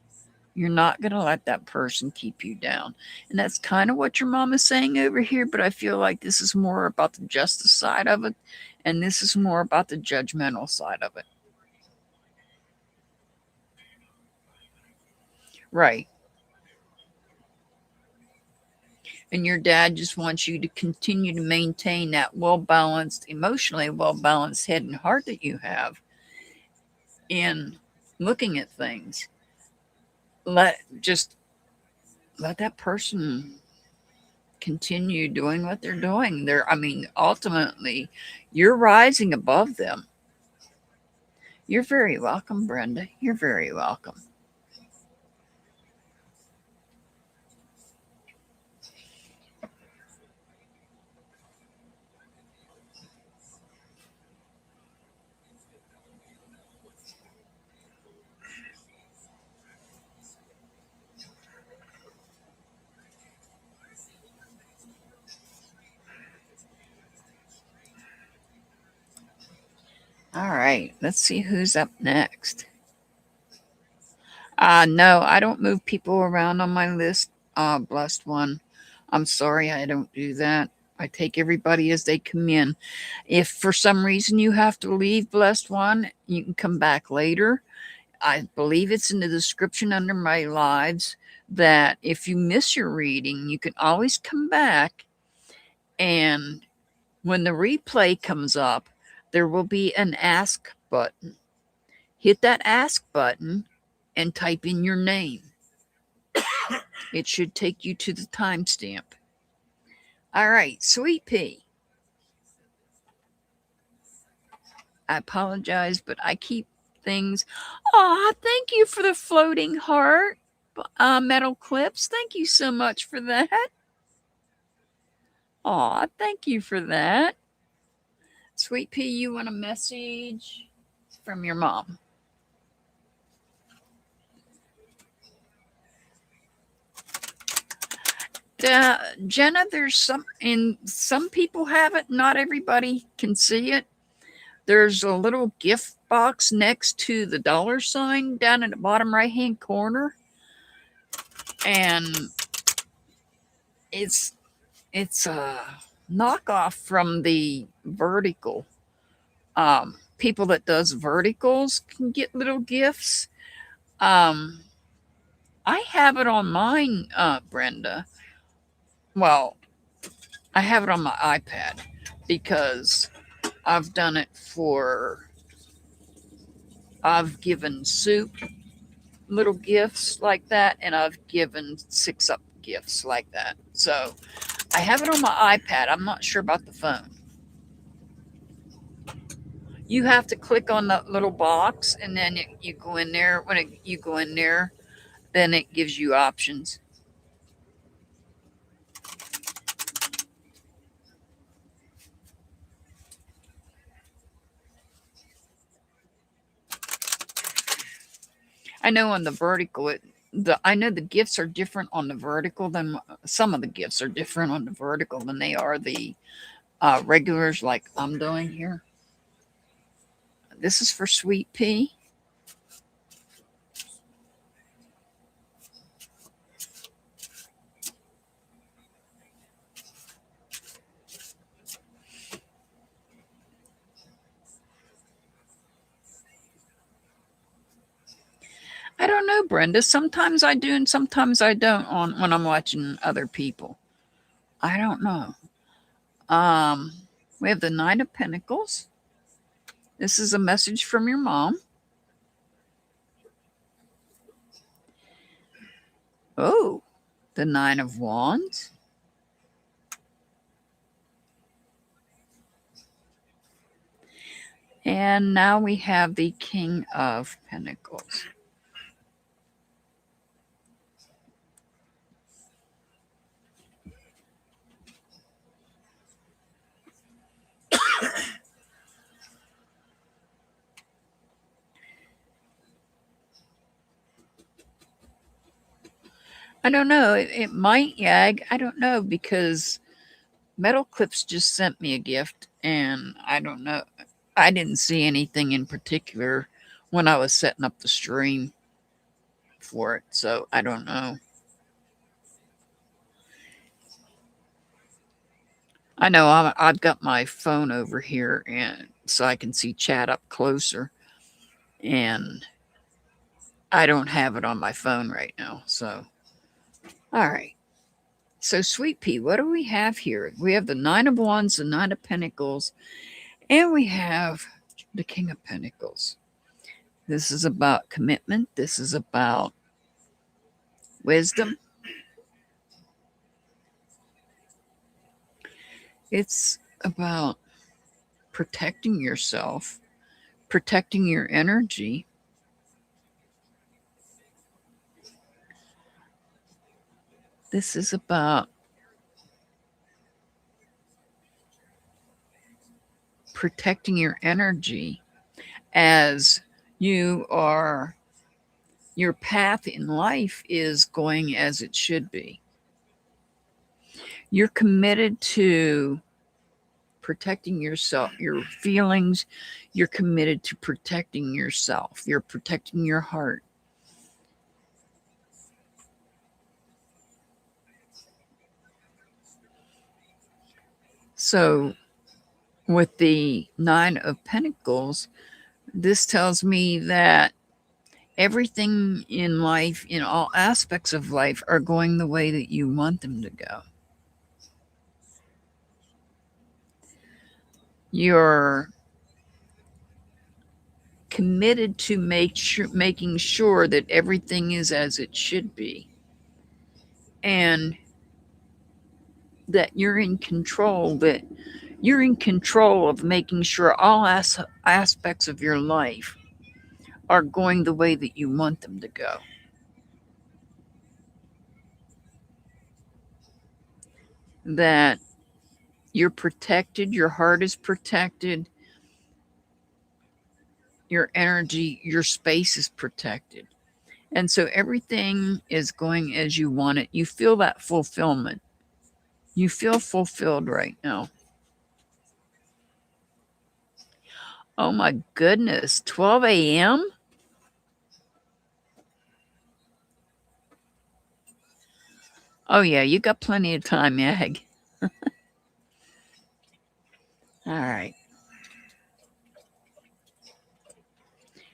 You're not going to let that person keep you down. And that's kind of what your mom is saying over here, but I feel like this is more about the justice side of it, and this is more about the judgmental side of it. Right. And your dad just wants you to continue to maintain that well-balanced, emotionally well-balanced head and heart that you have in looking at things. Let that person continue doing what they're doing. Ultimately, you're rising above them. You're very welcome, Brenda. You're very welcome. All right, let's see who's up next. No, I don't move people around on my list, blessed one. I'm sorry, I don't do that. I take everybody as they come in. If for some reason you have to leave, blessed one, you can come back later. I believe it's in the description under my lives that if you miss your reading, you can always come back, and when the replay comes up, there will be an ask button. Hit that ask button and type in your name. It should take you to the timestamp. All right, Sweet Pea. I apologize, but I keep things. Aw, thank you for the floating heart, metal clips. Thank you so much for that. Aw, thank you for that. Sweet Pea, you want a message from your mom? Jenna, there's some people have it. Not everybody can see it. There's a little gift box next to the $ sign down in the bottom right hand corner. And it's a knockoff from the vertical. People that does verticals can get little gifts. Um, I have it on mine, Brenda. Well, I have it on my iPad because I've done it for. I've given soup little gifts like that, and I've given 6-up gifts like that. So I have it on my iPad. I'm not sure about the phone. You have to click on that little box, and then you go in there. When you go in there, then it gives you options. I know on the vertical, I know the gifts are different on the vertical than some of the gifts are different on the vertical than they are the regulars like I'm doing here. This is for Sweet Pea. I don't know, Brenda. Sometimes I do and sometimes I don't on when I'm watching other people. I don't know. Um, we have the Nine of Pentacles. This is a message from your mom. Oh, the Nine of Wands. And now we have the King of Pentacles. I don't know. It might yag. I don't know because Metal Clips just sent me a gift and I don't know. I didn't see anything in particular when I was setting up the stream for it. So I don't know. I know I've got my phone over here and so I can see chat up closer. And I don't have it on my phone right now. So, all right. So, Sweet Pea, what do we have here? We have the Nine of Wands, the Nine of Pentacles, and we have the King of Pentacles. This is about commitment. This is about wisdom. It's about protecting yourself, protecting your energy. This is about protecting your energy as your path in life is going as it should be. You're committed to protecting yourself, your feelings. You're committed to protecting yourself. You're protecting your heart. So, with the Nine of Pentacles, this tells me that everything in life, in all aspects of life, are going the way that you want them to go. You're committed to making sure that everything is as it should be. And that you're in control, of making sure all aspects of your life are going the way that you want them to go. That you're protected, your heart is protected, your energy, your space is protected. And so everything is going as you want it. You feel that fulfillment. You feel fulfilled right now. Oh my goodness, 12 a.m.? Oh, yeah, you got plenty of time, Egg. All right.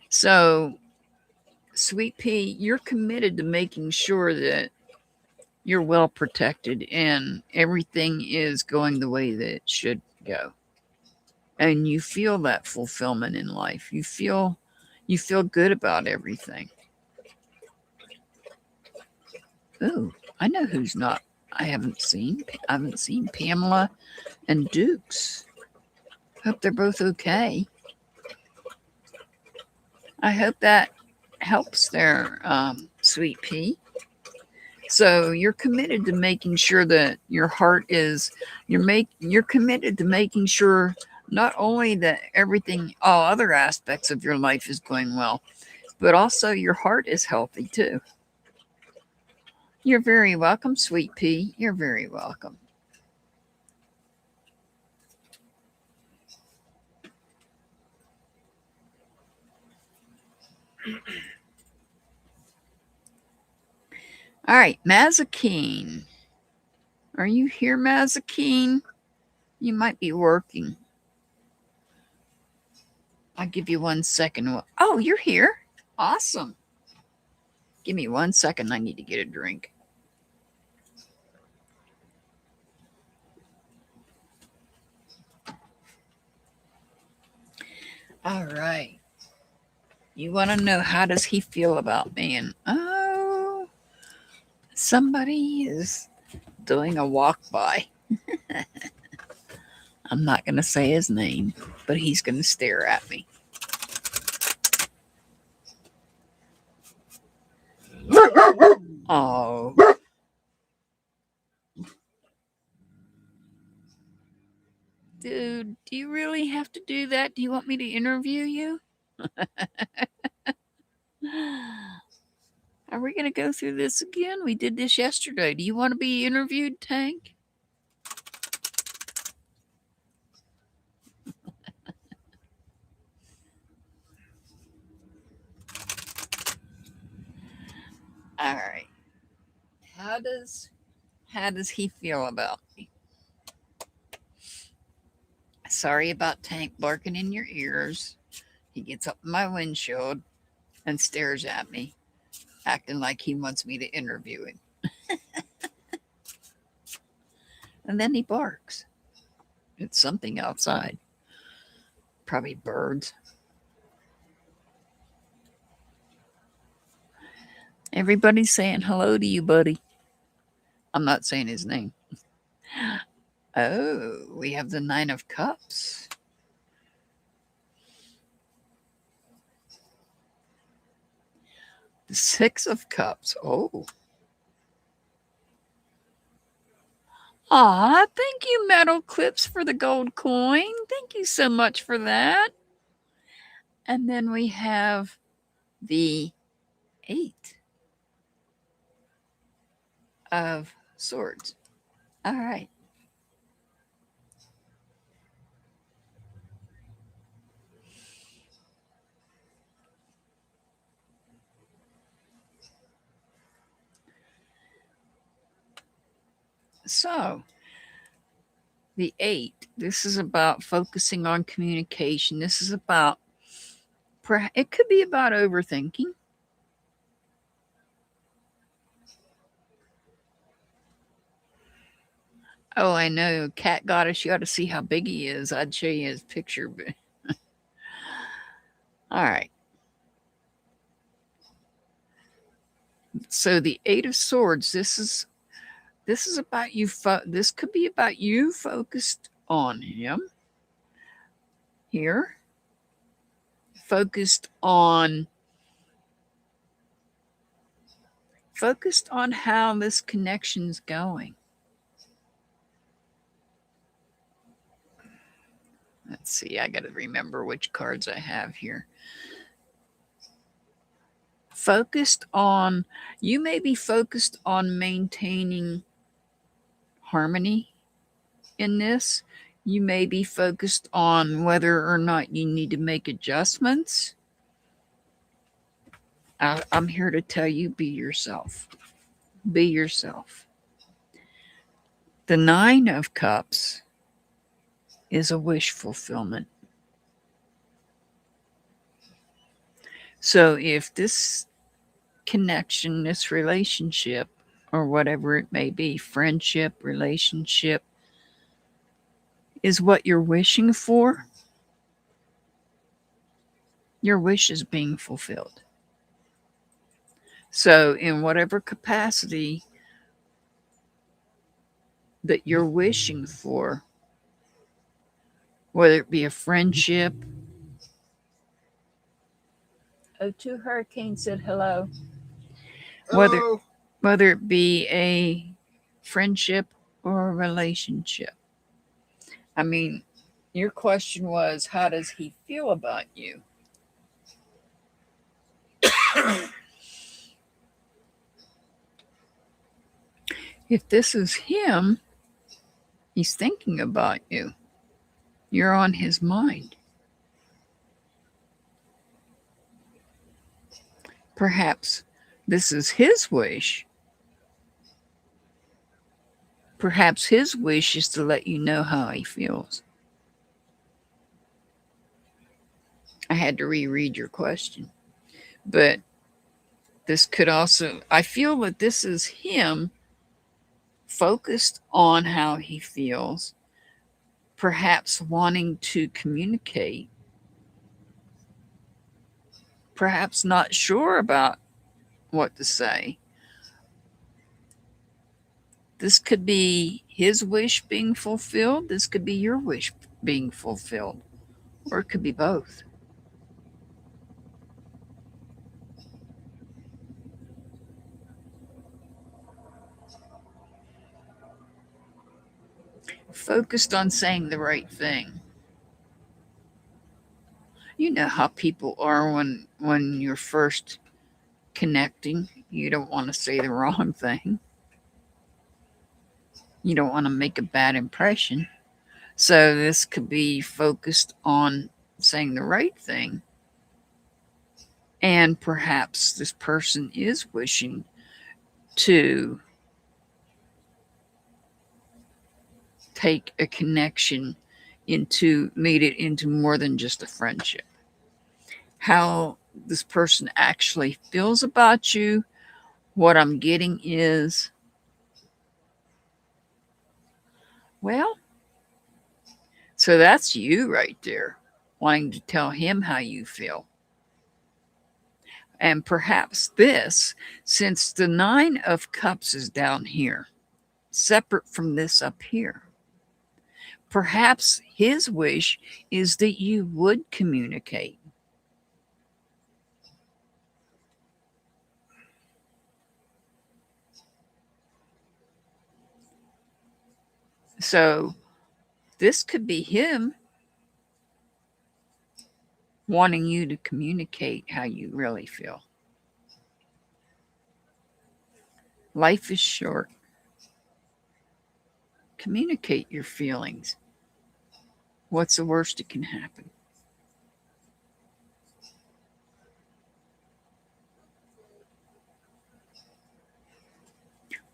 So, Sweet Pea, you're committed to making sure that you're well protected and everything is going the way that it should go. And you feel that fulfillment in life. You feel good about everything. Ooh, I know who's not. I haven't seen Pamela and Dukes. Hope they're both okay. I hope that helps their Sweet Pea. So you're committed to making sure that your heart is you're committed to making sure not only that everything all other aspects of your life is going well, but also your heart is healthy too. You're very welcome, Sweet Pea. You're very welcome. All right, Mazakine. Are you here, Mazakine? You might be working. I'll give you 1 second. Oh, you're here. Awesome. Give me 1 second. I need to get a drink. All right. You want to know how does he feel about me? And oh, somebody is doing a walk by. I'm not going to say his name, but he's going to stare at me. Oh. Dude, do you really have to do that? Do you want me to interview you? Are we going to go through this again? We did this yesterday. Do you want to be interviewed, Tank? All right. How does he feel about me? Sorry about Tank barking in your ears. He gets up in my windshield and stares at me, acting like he wants me to interview him. And then he barks. It's something outside. Probably birds. Everybody's saying hello to you, buddy. I'm not saying his name. Oh, we have the Nine of Cups. The Six of Cups. Oh. Aw, thank you, Metal Clips, for the gold coin. Thank you so much for that. And then we have the Eight of Swords. All right. So, the Eight, this is about focusing on communication. This is about, it could be about overthinking. Oh, I know. Cat Goddess, you ought to see how big he is. I'd show you his picture. But all right. So the Eight of Swords, this is about you. This could be about you focused on him here. Focused on how this connection's going. Let's see. I got to remember which cards I have here. You may be focused on maintaining harmony in this. You may be focused on whether or not you need to make adjustments. I'm here to tell you, be yourself. Be yourself. The Nine of Cups is a wish fulfillment. So if this connection, this relationship, or whatever it may be, friendship, relationship, is what you're wishing for, your wish is being fulfilled. So, in whatever capacity that you're wishing for, whether it be a friendship, two hurricanes said hello. Whether Hello. whether it be a friendship or a relationship. I mean, your question was, how does he feel about you? If this is him, he's thinking about you. You're on his mind. Perhaps this is his wish. Perhaps his wish is to let you know how he feels. I had to reread your question. But this could also, I feel that this is him focused on how he feels, perhaps wanting to communicate, perhaps not sure about what to say. This could be his wish being fulfilled. This could be your wish being fulfilled. Or it could be both. Focused on saying the right thing. You know how people are when you're first connecting. You don't want to say the wrong thing. You don't want to make a bad impression. So this could be focused on saying the right thing. And perhaps this person is wishing to take a connection into, lead it into more than just a friendship. How this person actually feels about you, what I'm getting is, well, so that's you right there, wanting to tell him how you feel. And perhaps this, since the Nine of Cups is down here, separate from this up here, perhaps his wish is that you would communicate. So this could be him wanting you to communicate how you really feel. Life is short. Communicate your feelings. What's the worst that can happen?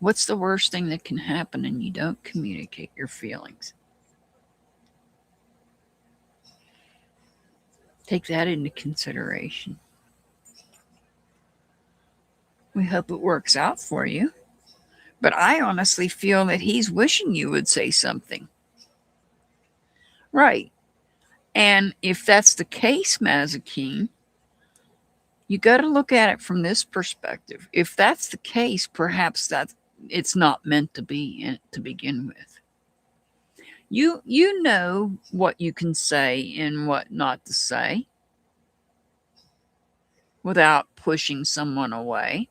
What's the worst thing that can happen and you don't communicate your feelings? Take that into consideration. We hope it works out for you. But I honestly feel that he's wishing you would say something. Right. And if that's the case, Mazakeen, you got to look at it from this perspective. If that's the case, perhaps that it's not meant to be to begin with. You know what you can say and what not to say without pushing someone away.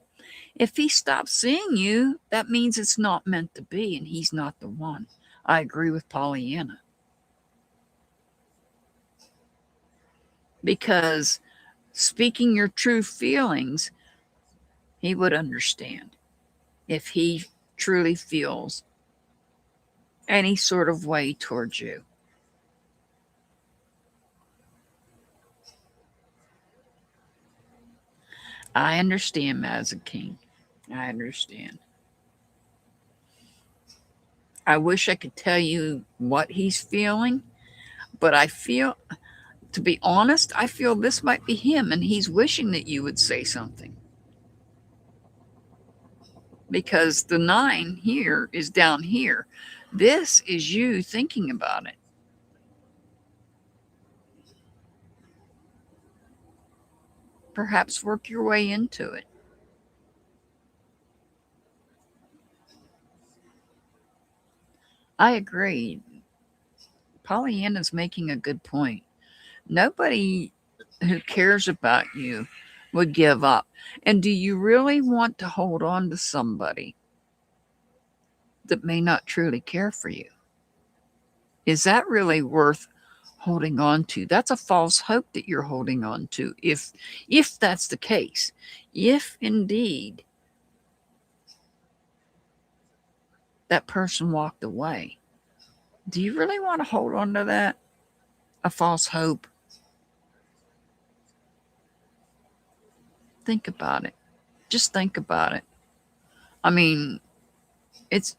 If he stops seeing you, that means it's not meant to be and he's not the one. I agree with Pollyanna. Because speaking your true feelings, he would understand if he truly feels any sort of way towards you. I understand, Mazakeen. I understand. I wish I could tell you what he's feeling, but I feel, to be honest, I feel this might be him and he's wishing that you would say something. Because the 9 here is down here. This is you thinking about it. Perhaps work your way into it. I agree. Pollyanna's making a good point. Nobody who cares about you would give up. And do you really want to hold on to somebody that may not truly care for you? Is that really worth holding on to? That's a false hope that you're holding on to, if that's the case. If indeed that person walked away, do you really want to hold on to that? A false hope? Think about it. Just think about it. I mean, it's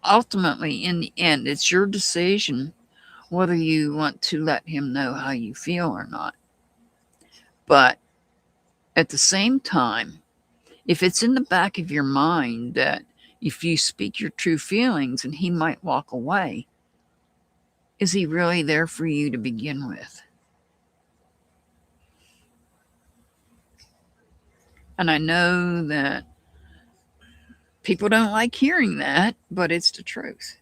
ultimately, in the end, it's your decision whether you want to let him know how you feel or not. But at the same time, if it's in the back of your mind that if you speak your true feelings and he might walk away, is he really there for you to begin with? And I know that people don't like hearing that, but it's the truth.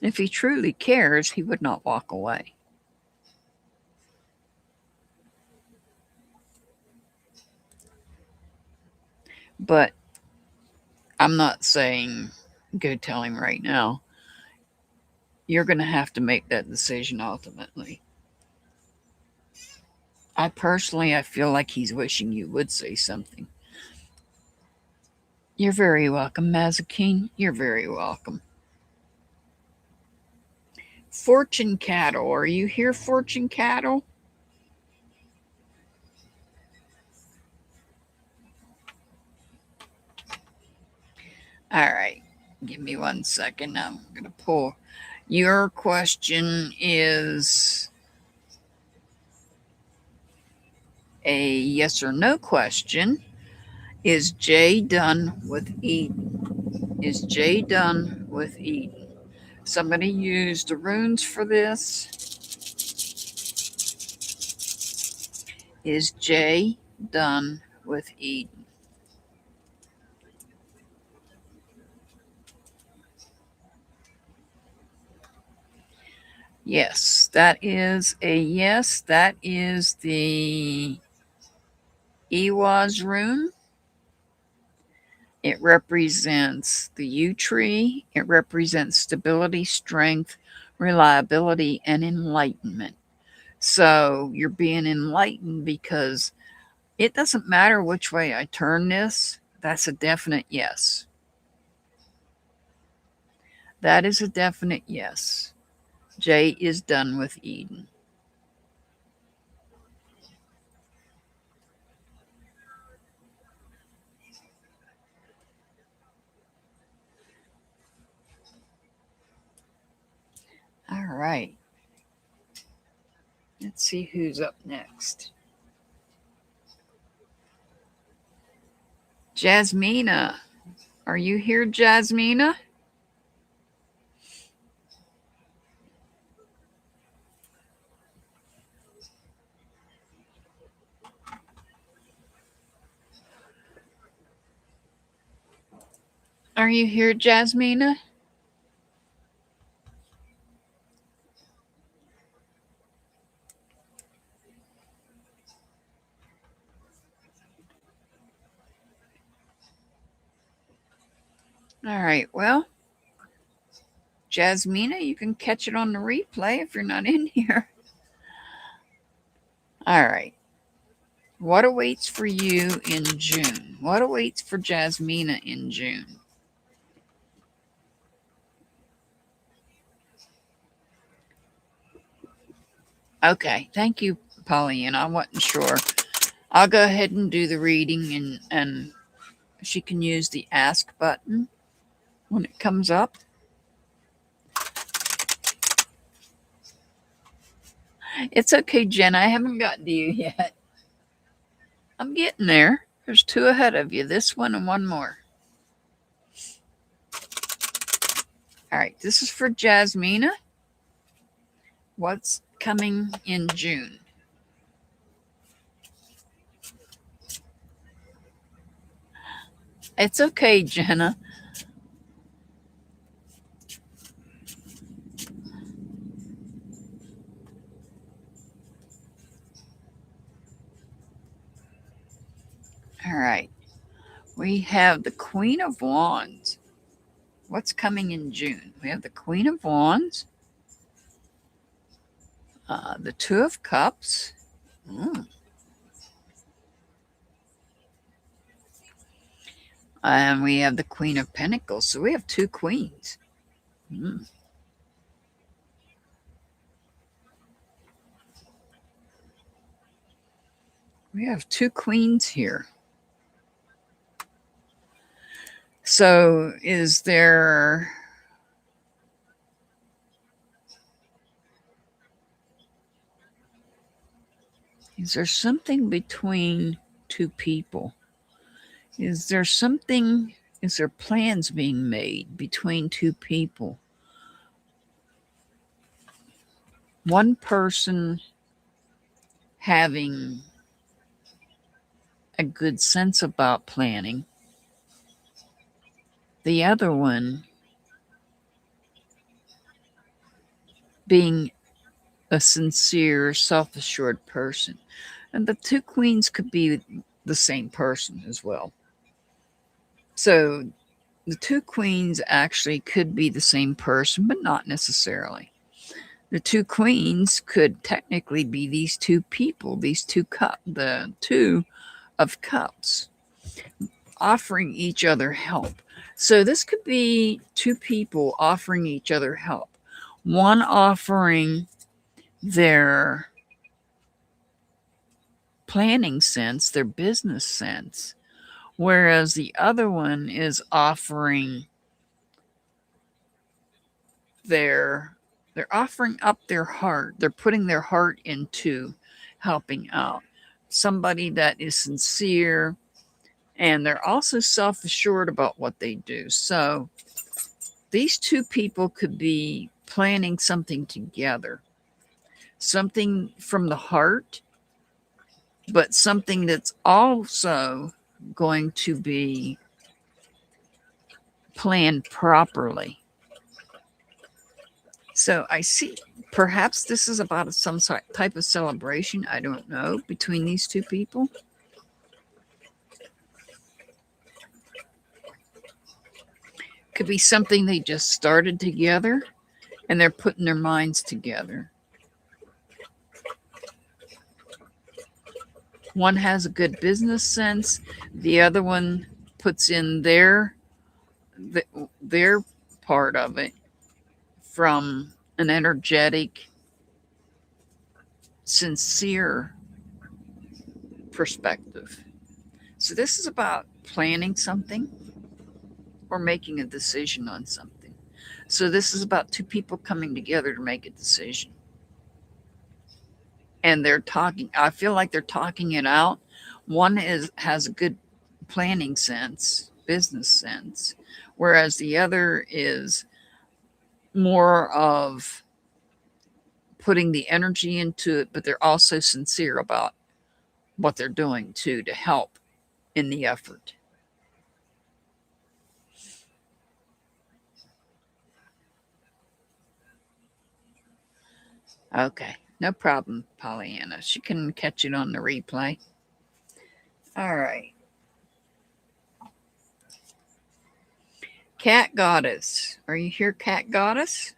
If he truly cares, he would not walk away. But I'm not saying go tell him right now. You're going to have to make that decision ultimately. I feel like he's wishing you would say something. You're very welcome, Mazakine. You're very welcome. Fortune Cattle. Are you here, Fortune Cattle? All right. Give me 1 second. I'm going to pull. Your question is a yes or no question. Is Jay done with Eden? Is Jay done with Eden? Somebody used the runes for this. Is Jay done with Eden? Yes, that is a yes. That is the Ewaz rune. It represents the yew tree. It represents stability, strength, reliability, and enlightenment. So you're being enlightened because it doesn't matter which way I turn this. That's a definite yes. That is a definite yes. Jay is done with Eden. All right. Let's see who's up next. Jasmina. Are you here, Jasmina? Are you here, Jasmina? All right. Well, Jasmina, you can catch it on the replay if you're not in here. All right. What awaits for you in June? What awaits for Jasmina in June? Okay. Thank you. Pollyanna. I wasn't sure. I'll go ahead and do the reading, and she can use the ask button when it comes up. It's okay, Jen. I haven't gotten to you yet. I'm getting there. There's two ahead of you, this one and one more. All right, this is for Jasmina. What's coming in June? It's okay, Jenna. All right. We have the Queen of Wands. What's coming in June? We have the Queen of Wands, the Two of Cups, and we have the Queen of Pentacles. So we have two queens. We have two queens here. So is there something between two people? Is there plans being made between two people? One person having a good sense about planning, the other one being a sincere, self-assured person. And the two queens could be the same person as well. So the two queens actually could be the same person, but not necessarily. The two queens could technically be these two people, the Two of Cups, offering each other help. So this could be two people offering each other help. One offering their planning sense, their business sense, whereas the other one is offering they're offering up their heart. They're putting their heart into helping out. Somebody that is sincere, and they're also self-assured about what they do. So these two people could be planning something together, something from the heart, but something that's also going to be planned properly. So I see perhaps this is about some type of celebration, I don't know, between these two people. Could be something they just started together and they're putting their minds together. One has a good business sense, the other one puts in their part of it from an energetic, sincere perspective. So this is about planning something or making a decision on something. So this is about two people coming together to make a decision. And they're talking, I feel like they're talking it out. One has a good planning sense, business sense, whereas the other is more of putting the energy into it, but they're also sincere about what they're doing too, to help in the effort. Okay, no problem, Pollyanna. She can catch it on the replay. All right. Cat Goddess. Are you here, Cat Goddess?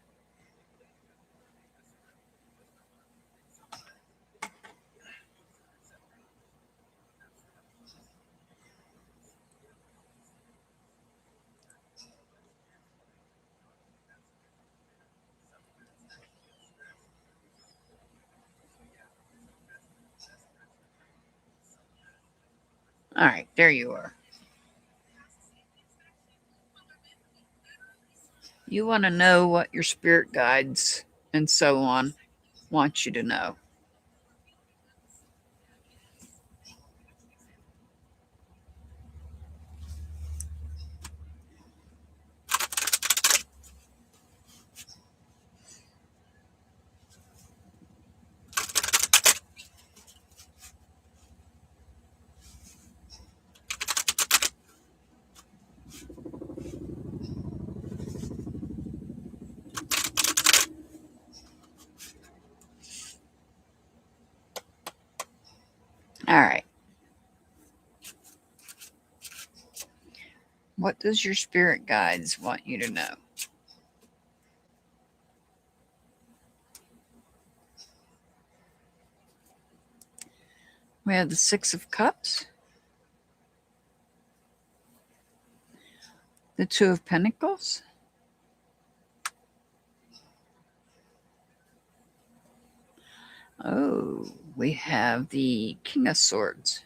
There you are. You want to know what your spirit guides and so on want you to know. All right. What does your spirit guides want you to know? We have the Six of Cups, the Two of Pentacles, oh, we have the King of Swords.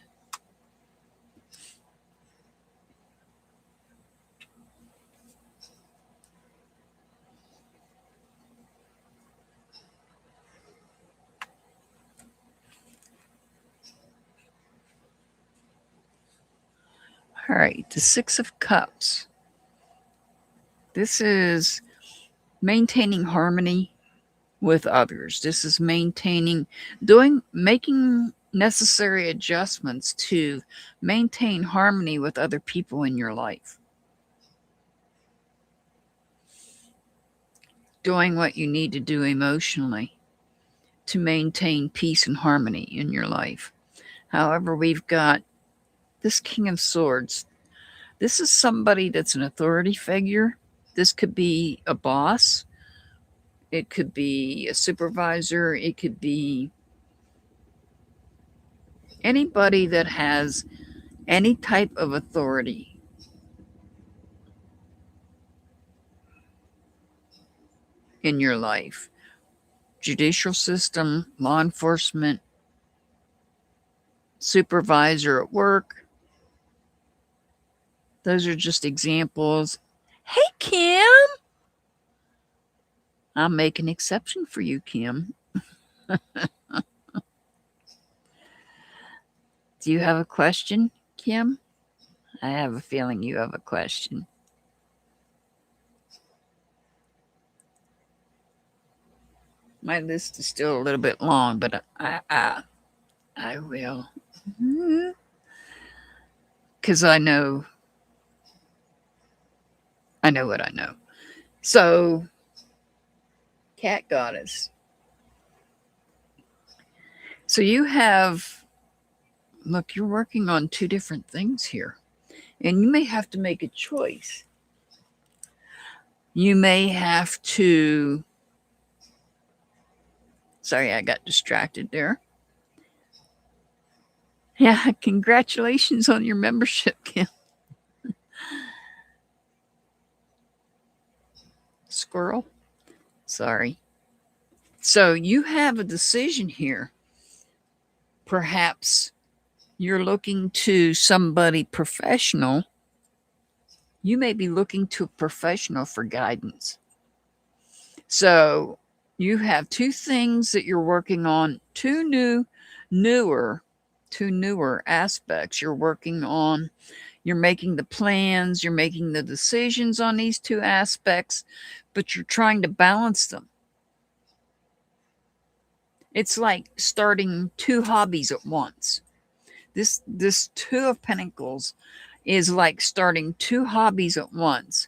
All right, the Six of Cups. This is maintaining harmony with others. This is making necessary adjustments to maintain harmony with other people in your life. Doing what you need to do emotionally to maintain peace and harmony in your life. However, we've got this King of Swords. This is somebody that's an authority figure. This could be a boss. It could be a supervisor. It could be anybody that has any type of authority. In your life. Judicial system, law enforcement, supervisor at work. Those are just examples. Hey, Kim. I'll make an exception for you, Kim. Do you have a question, Kim? I have a feeling you have a question. My list is still a little bit long, but I will. Because I know what I know. So, Cat Goddess. So you have, look, you're working on two different things here. And you may have to make a choice. You may have to, sorry, I got distracted there. Yeah, congratulations on your membership, Kim. Squirrel. Sorry. So you have a decision here. Perhaps you're looking to somebody professional. You may be looking to a professional for guidance. So you have two things that you're working on, two newer aspects you're working on. You're making the plans, you're making the decisions on these two aspects, but you're trying to balance them. It's like starting two hobbies at once. This Two of Pentacles is like starting two hobbies at once.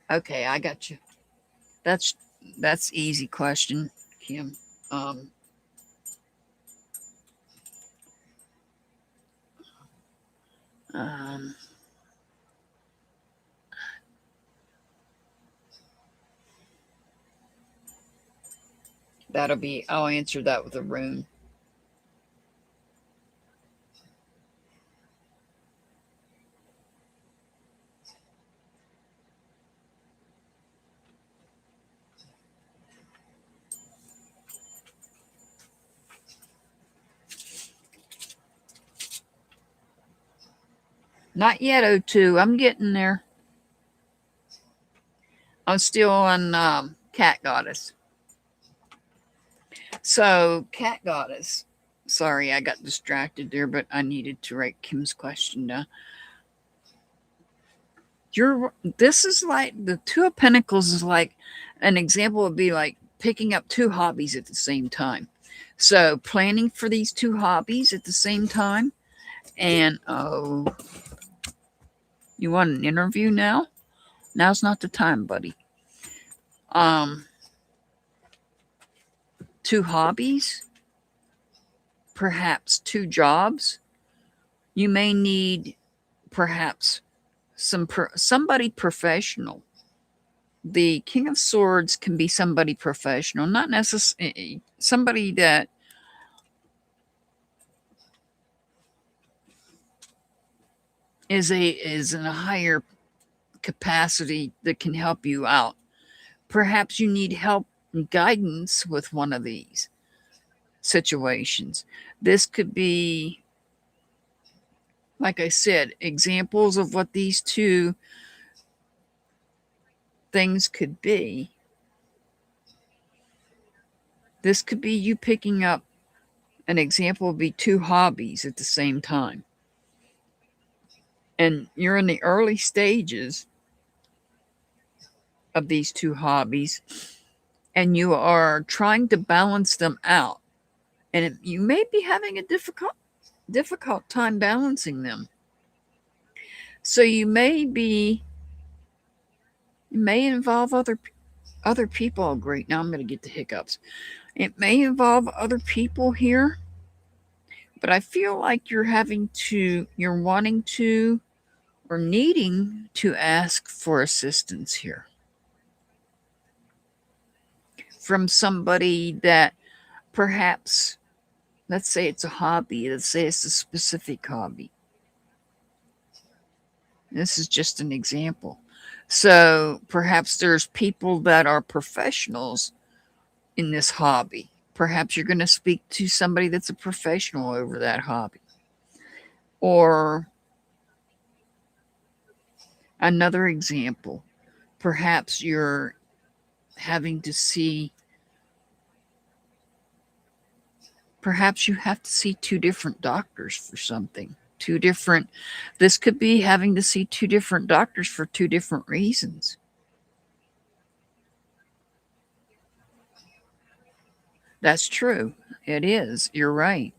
Okay, I got you. That's easy question, Kim. Um, I'll answer that with a rune. Not yet, O2. I'm getting there. I'm still on Cat Goddess. So, Cat Goddess. Sorry, I got distracted there, but I needed to write Kim's question down. This is like the Two of Pentacles is like an example would be like picking up two hobbies at the same time. So, planning for these two hobbies at the same time. And, oh, you want an interview now? Now's not the time, buddy. Two hobbies, perhaps two jobs. You may need perhaps somebody professional. The King of Swords can be somebody professional, not necessarily somebody that is in a higher capacity that can help you out. Perhaps you need help and guidance with one of these situations. This could be, like I said, examples of what these two things could be. This could be you picking up, an example would be two hobbies at the same time. And you're in the early stages of these two hobbies, and you are trying to balance them out. And you may be having a difficult time balancing them. So you may involve other people. Oh, great. Now I'm going to get the hiccups. It may involve other people here, but I feel like you're wanting to or needing to ask for assistance here from somebody that perhaps, let's say it's a hobby, let's say it's a specific hobby. This is just an example. So perhaps there's people that are professionals in this hobby. Perhaps you're going to speak to somebody that's a professional over that hobby. Or another example, perhaps you're having to see, perhaps you have to see two different doctors for something. This could be having to see two different doctors for two different reasons. That's true. It is. You're right.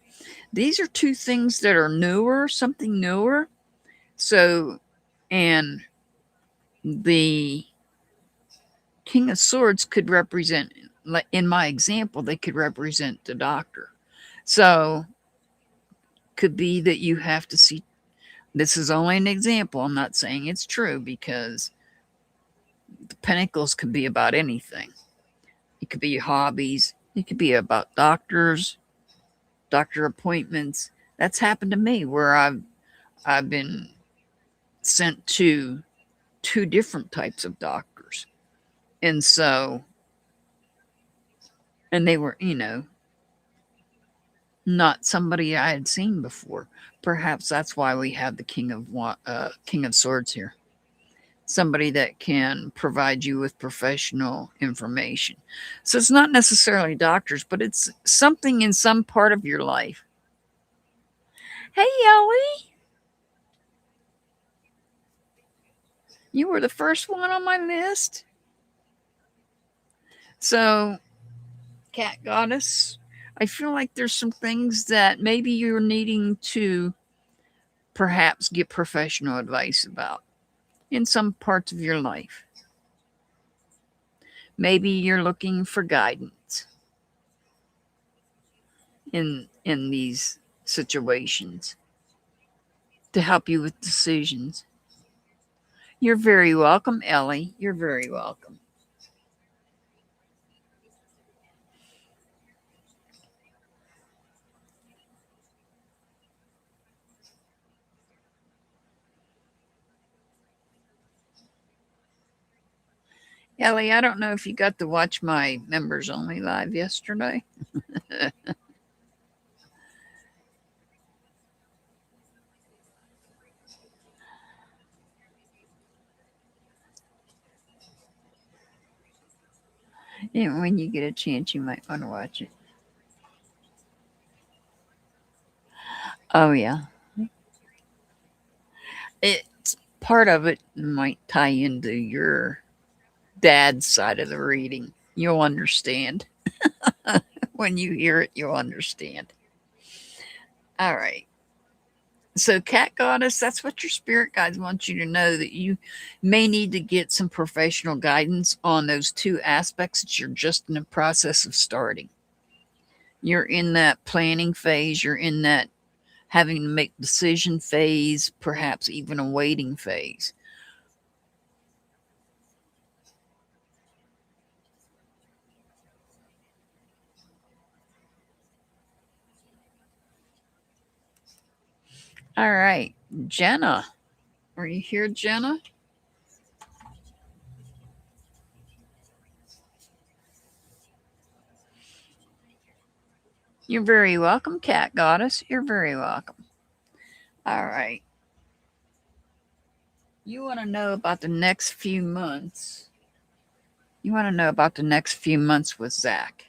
These are two things that are newer, something newer. So, and the King of Swords could represent, in my example, they could represent the doctor. So, could be that you have to see, this is only an example. I'm not saying it's true because the Pentacles could be about anything. It could be hobbies. It could be about doctors, doctor appointments. That's happened to me where I've been sent to two different types of doctors. And so, and they were, not somebody I had seen before. Perhaps that's why we have the King of Swords here. Somebody that can provide you with professional information. So it's not necessarily doctors, but it's something in some part of your life. Hey, Yowie. You were the first one on my list. So, Cat Goddess, I feel like there's some things that maybe you're needing to perhaps get professional advice about in some parts of your life. Maybe you're looking for guidance in these situations to help you with decisions. You're very welcome, Ellie. You're very welcome. Ellie, I don't know if you got to watch my members only live yesterday. And when you get a chance, you might want to watch it. Oh, yeah. It's part of it might tie into your dad's side of the reading. You'll understand. When you hear it, you'll understand. All right. So, cat goddess, that's what your spirit guides want you to know, that you may need to get some professional guidance on those two aspects that you're just in the process of starting. You're in that planning phase, you're in that having to make decision phase, perhaps even a waiting phase. All right, Jenna. Are you here, Jenna? You're very welcome, cat goddess. You're very welcome. All right. You want to know about the next few months? You want to know about the next few months with Zach?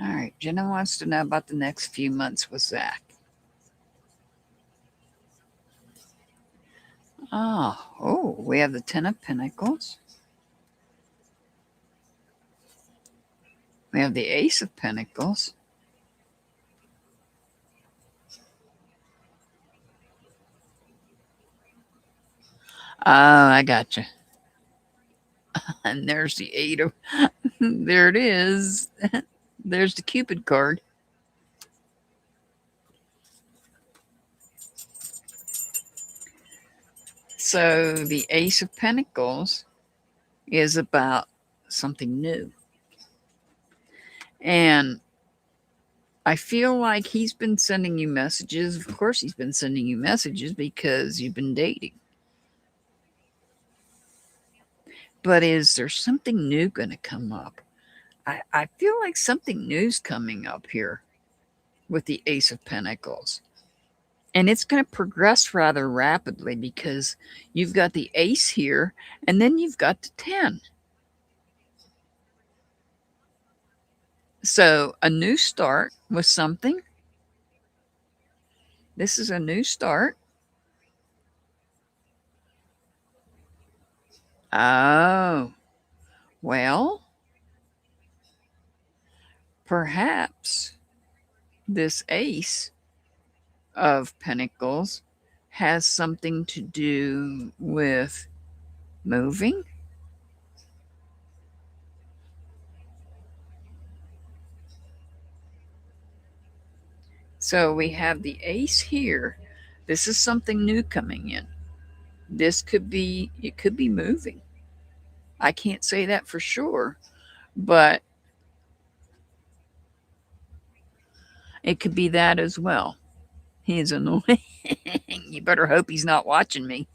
All right. Jenna wants to know about the next few months with Zach. Oh, we have the Ten of Pentacles. We have the Ace of Pentacles. Oh, I got you. And there's the Eight of. There it is. There's the Cupid card. So the Ace of Pentacles is about something new. And I feel like he's been sending you messages. Of course, he's been sending you messages because you've been dating. But is there something new going to come up? I feel like something new's coming up here with the Ace of Pentacles. And it's going to progress rather rapidly because you've got the Ace here and then you've got the 10. So a new start with something. This is a new start. Oh, well, perhaps this Ace of Pentacles has something to do with moving. So we have the Ace here. This is something new coming in. This could be, it could be moving. I can't say that for sure, but it could be that as well. He is annoying. You better hope he's not watching me.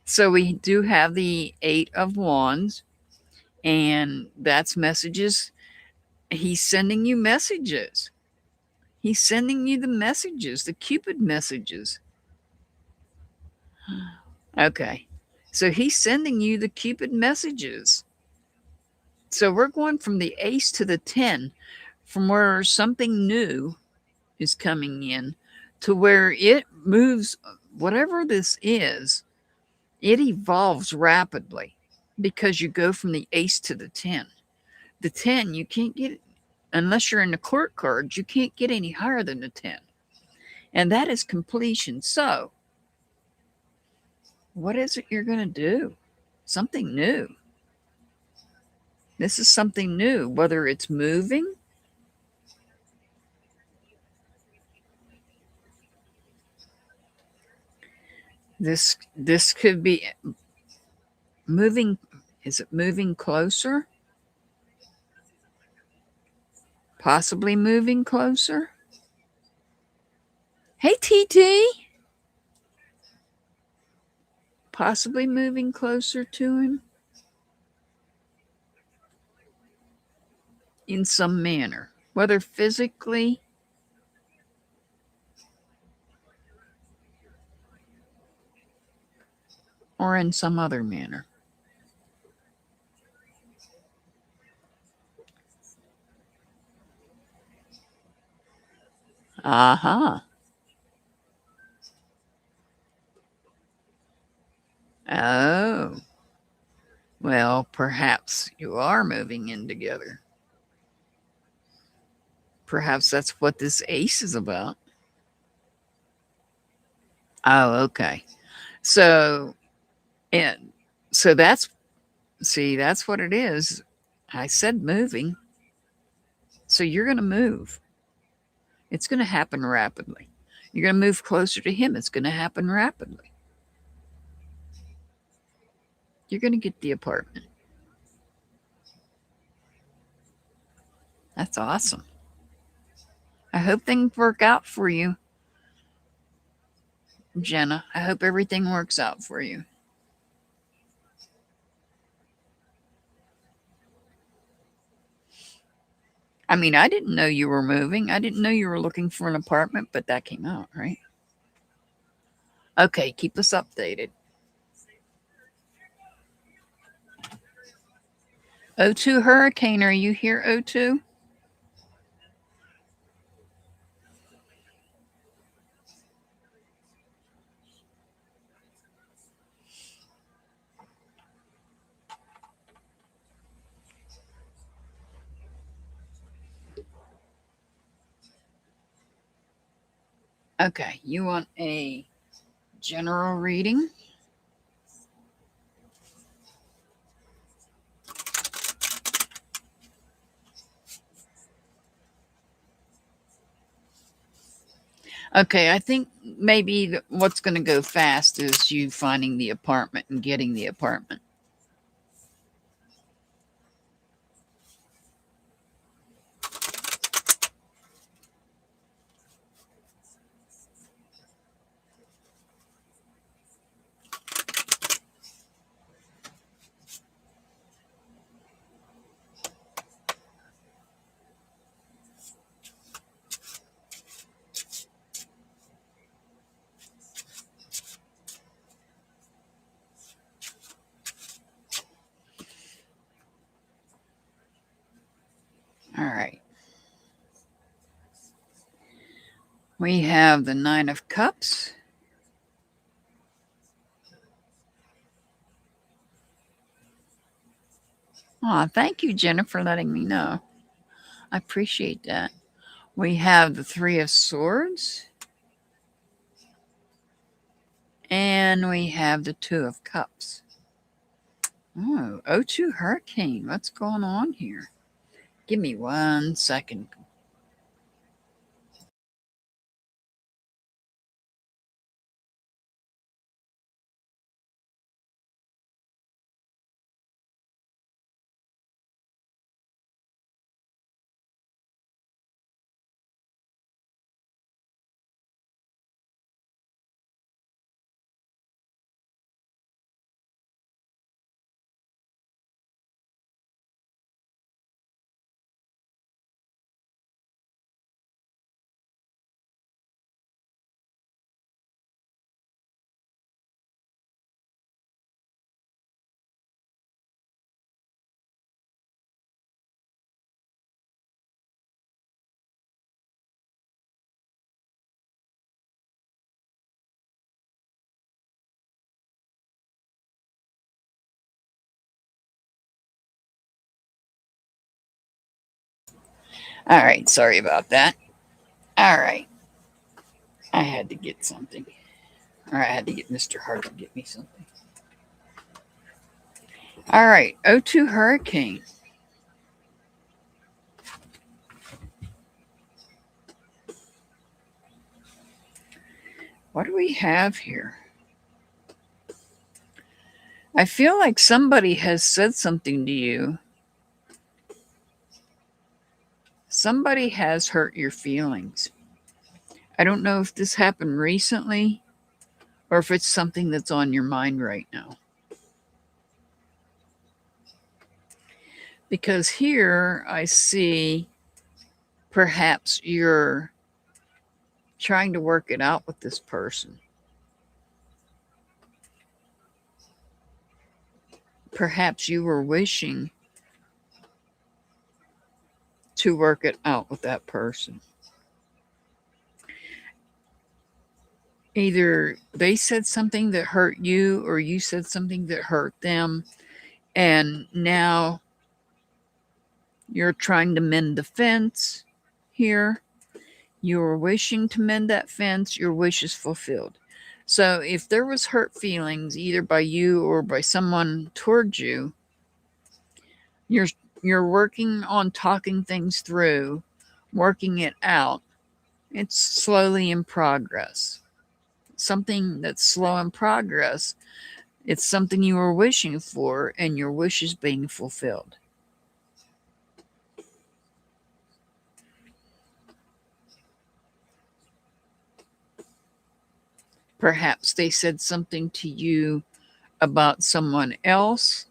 So we do have the Eight of Wands, and that's messages. He's sending you messages. He's sending you the messages, the Cupid messages. Okay. So he's sending you the Cupid messages. So we're going from the Ace to the 10, from where something new is coming in to where it moves, whatever this is, it evolves rapidly because you go from the Ace to the 10. The 10, you can't get, unless you're in the court cards, you can't get any higher than the 10. And that is completion. So, what is it you're going to do? Something new. This is something new, whether it's moving, This could be moving. Is it moving closer? Possibly moving closer? Hey, TT. Possibly moving closer to him in some manner, whether physically or in some other manner. Aha. Oh. Well, perhaps you are moving in together. Perhaps that's what this ace is about. Oh, okay. So, and so that's what it is. I said moving. So you're going to move. It's going to happen rapidly. You're going to move closer to him. It's going to happen rapidly. You're going to get the apartment. That's awesome. I hope things work out for you, Jenna. I hope everything works out for you. I mean, I didn't know you were moving. I didn't know you were looking for an apartment, but that came out, right? Okay, keep us updated. O2 Hurricane, are you here, O2? Okay, you want a general reading? Okay, I think maybe what's going to go fast is you finding the apartment and getting the apartment. All right. We have the Nine of Cups. Aw, thank you, Jenna, for letting me know. I appreciate that. We have the Three of Swords. And we have the Two of Cups. Oh, O2 Hurricane. What's going on here? Give me 1 second. All right, sorry about that. All right. I had to get something. Or I had to get Mr. Hart to get me something. All right, O2 Hurricane. What do we have here? I feel like somebody has said something to you. Somebody has hurt your feelings. I don't know if this happened recently or if it's something that's on your mind right now. Because here I see perhaps you're trying to work it out with this person. Perhaps you were wishing to work it out with that person. Either they said something that hurt you or you said something that hurt them, and now you're trying to mend the fence here. You were wishing to mend that fence, your wish is fulfilled. So if there was hurt feelings either by you or by someone towards you, you're working on talking things through, working it out. It's slowly in progress. Something that's slow in progress, it's something you were wishing for, and your wish is being fulfilled. Perhaps they said something to you about someone else,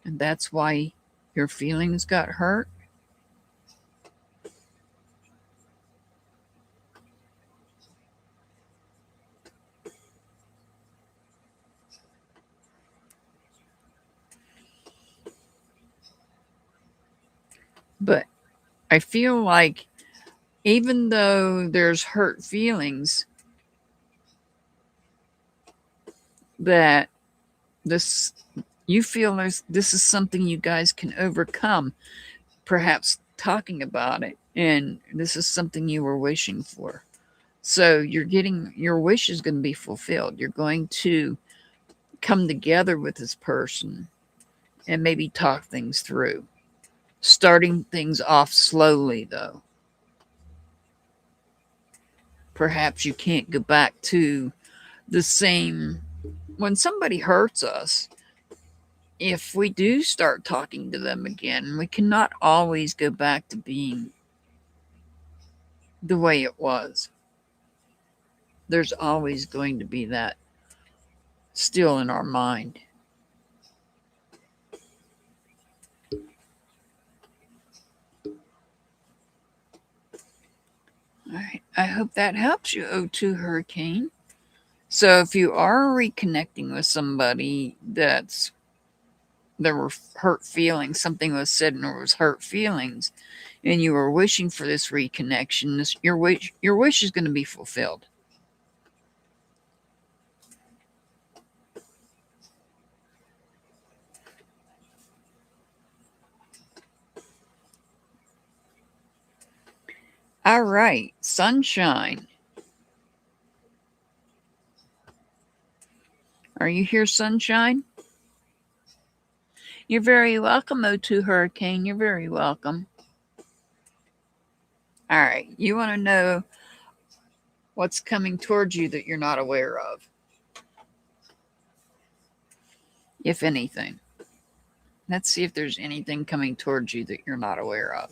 and that's why your feelings got hurt. But I feel like even though there's hurt feelings, that this you feel this is something you guys can overcome, perhaps talking about it, and this is something you were wishing for. So your wish is going to be fulfilled. You're going to come together with this person and maybe talk things through. Starting things off slowly, though. Perhaps you can't go back to the same. When somebody hurts us, if we do start talking to them again, we cannot always go back to being the way it was. There's always going to be that still in our mind. All right. I hope that helps you, O2 Hurricane. So if you are reconnecting with somebody there were hurt feelings, something was said and there was hurt feelings, and you were wishing for this reconnection, your wish is going to be fulfilled. All right, Sunshine. Are you here, Sunshine? You're very welcome, O2 Hurricane. You're very welcome. All right, you want to know what's coming towards you that you're not aware of, if anything. Let's see if there's anything coming towards you that you're not aware of.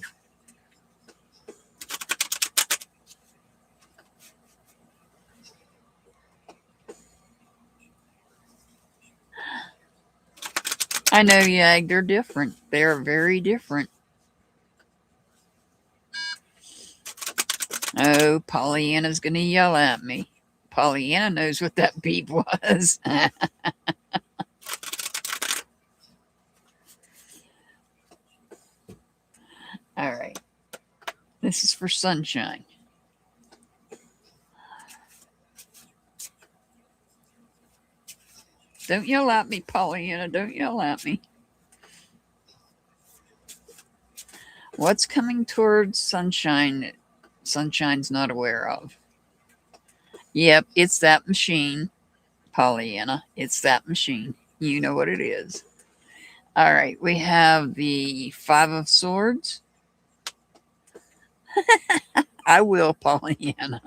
I know, yeah, they're different. They're very different. Oh, Pollyanna's going to yell at me. Pollyanna knows what that beep was. All right. This is for Sunshine. Don't yell at me, Pollyanna. Don't yell at me. What's coming towards Sunshine that Sunshine's not aware of? Yep, it's that machine, Pollyanna. It's that machine. You know what it is. All right, we have the Five of Swords. I will, Pollyanna.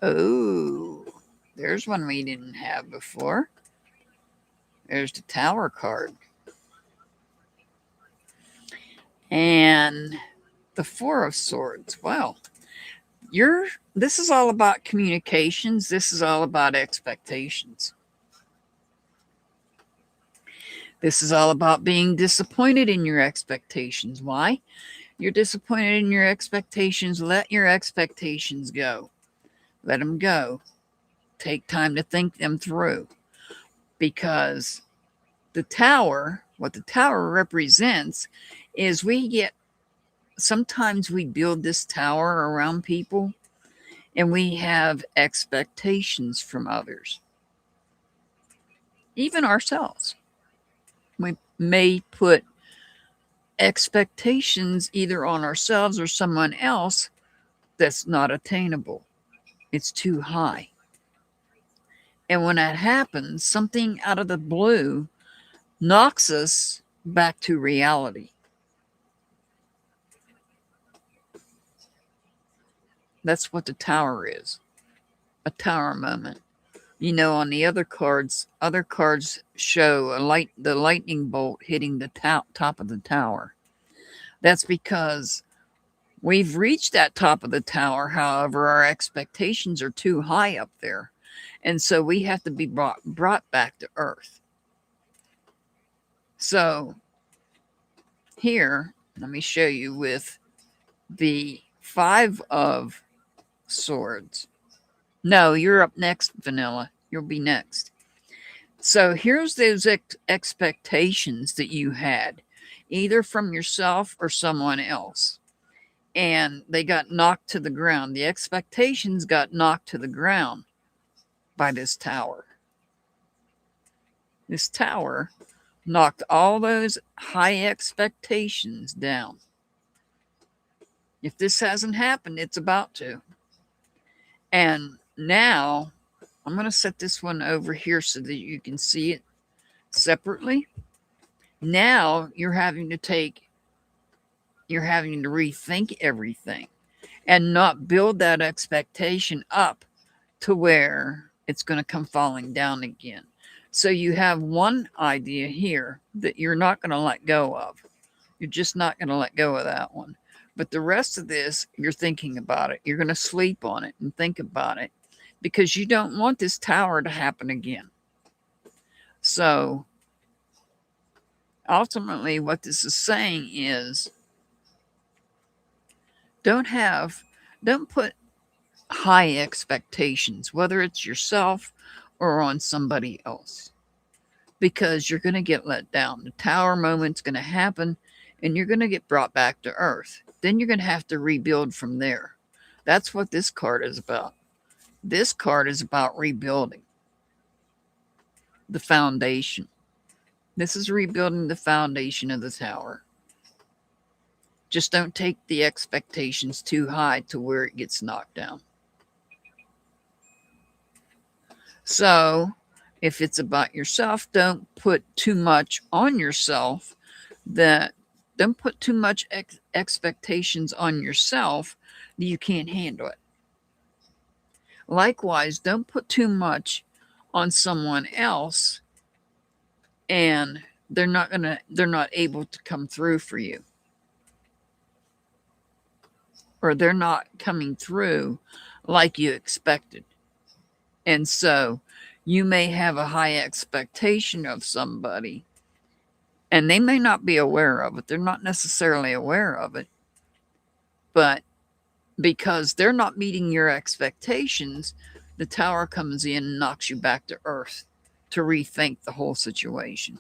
Oh, there's one we didn't have before. There's the Tower card. And the Four of Swords. Wow. This is all about communications. This is all about expectations. This is all about being disappointed in your expectations. Why? You're disappointed in your expectations. Let your expectations go. Let them go. Take time to think them through. Because the Tower, what the Tower represents is sometimes we build this tower around people and we have expectations from others, even ourselves. We may put expectations either on ourselves or someone else that's not attainable. It's too high. And when that happens, something out of the blue knocks us back to reality. That's what the Tower is. A Tower moment. You know, on the other cards show the lightning bolt hitting the top of the tower. That's because we've reached that top of the tower. However, our expectations are too high up there. And so we have to be brought back to earth. So here, let me show you with the Five of Swords. No, you're up next, Vanilla. You'll be next. So here's those expectations that you had, either from yourself or someone else. And they got knocked to the ground. The expectations got knocked to the ground by this tower. This tower knocked all those high expectations down. If this hasn't happened, it's about to. And now I'm going to set this one over here so that you can see it separately. Now you're having to rethink everything and not build that expectation up to where it's going to come falling down again. So you have one idea here that you're not going to let go of. You're just not going to let go of that one. But the rest of this, you're thinking about it. You're going to sleep on it and think about it because you don't want this tower to happen again. So ultimately, what this is saying is don't put high expectations, whether it's yourself or on somebody else, because you're going to get let down. The tower moment's going to happen and you're going to get brought back to earth. Then you're going to have to rebuild from there. That's what this card is about. This card is about rebuilding the foundation. This is rebuilding the foundation of the tower. Just don't take the expectations too high to where it gets knocked down. So if it's about yourself, don't put too much on yourself. Don't put too much expectations on yourself that you can't handle it. Likewise, don't put too much on someone else and they're not able to come through for you. Or they're not coming through like you expected. And so you may have a high expectation of somebody and they may not be aware of it. They're not necessarily aware of it. But because they're not meeting your expectations, the tower comes in and knocks you back to earth to rethink the whole situation.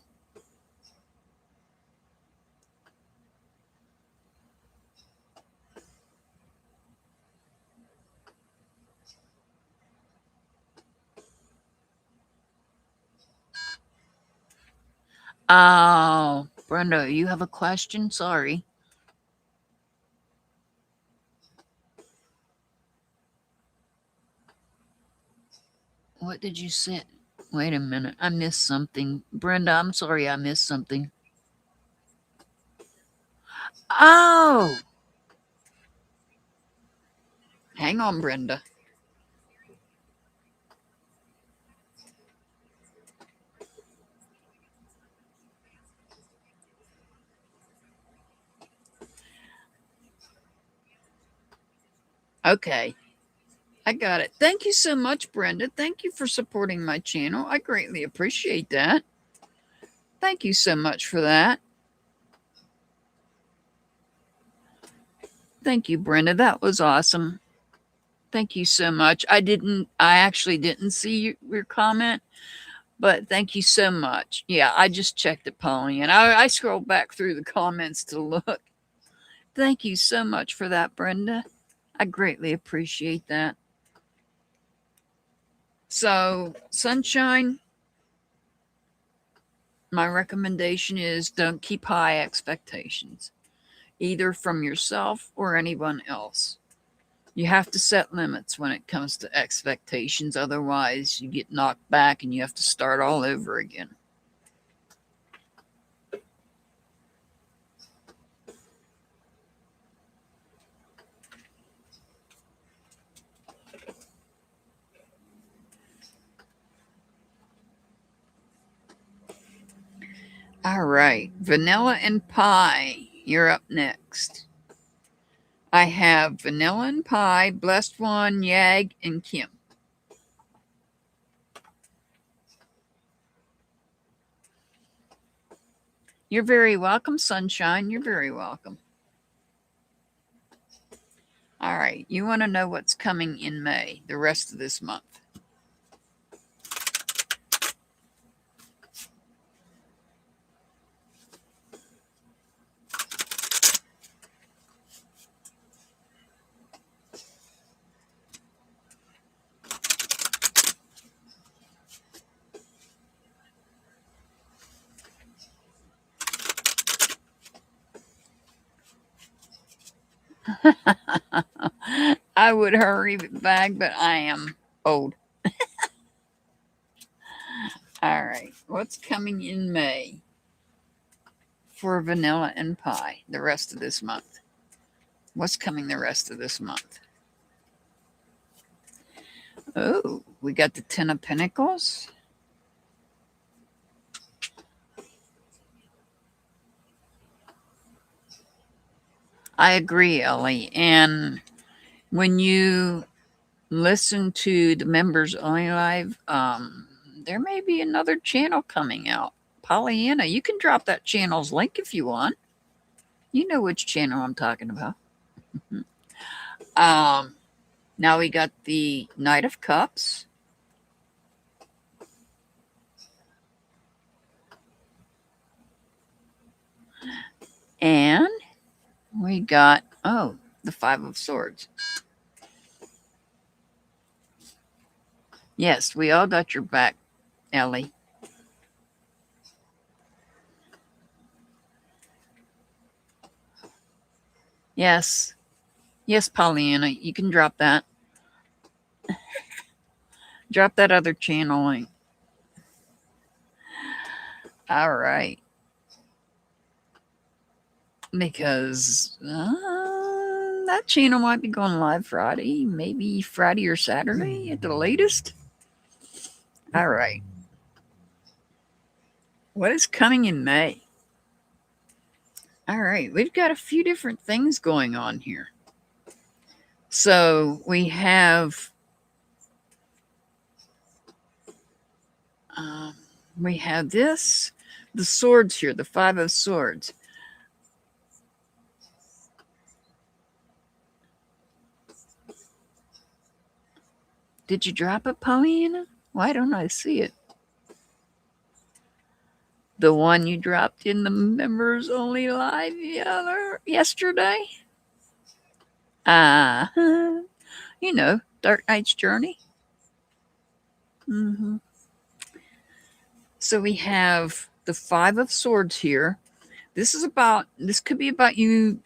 Oh, Brenda, you have a question? Sorry. What did you say? Wait a minute. I missed something. Brenda, I'm sorry I missed something. Oh! Hang on, Brenda. Okay. I got it. Thank you so much, Brenda. Thank you for supporting my channel. I greatly appreciate that. Thank you so much for that. Thank you, Brenda. That was awesome. Thank you so much. I actually didn't see your comment, but thank you so much. Yeah, I just checked it, Polly, and I scrolled back through the comments to look. Thank you so much for that, Brenda. I greatly appreciate that. So, Sunshine, my recommendation is don't keep high expectations, either from yourself or anyone else. You have to set limits when it comes to expectations. Otherwise, you get knocked back and you have to start all over again. All right. Vanilla and Pie, you're up next. I have Vanilla and Pie, Blessed One, Yag, and Kim. You're very welcome, Sunshine. You're very welcome. All right. You want to know what's coming in May, the rest of this month? I would hurry back, but I am old. All right. What's coming in May for Vanilla and Pie the rest of this month? What's coming the rest of this month? Oh, we got the Ten of Pentacles. I agree, Ellie. And when you listen to the members only live, there may be another channel coming out. Pollyanna, you can drop that channel's link if you want. You know which channel I'm talking about. Now we got the Knight of Cups. And we got, the Five of Swords. Yes, we all got your back, Ellie. Yes. Yes, Pollyanna, you can drop that. Drop that other channel link. All right. Because that channel might be going live Friday, maybe Friday or Saturday at the latest. All right. What is coming in May? All right. We've got a few different things going on here. So we have this, the swords here, the Five of Swords. Did you drop it, Pollyanna? Why don't I see it? The one you dropped in the members only live yesterday? You know, Dark Knight's Journey. So we have the Five of Swords here. This could be about you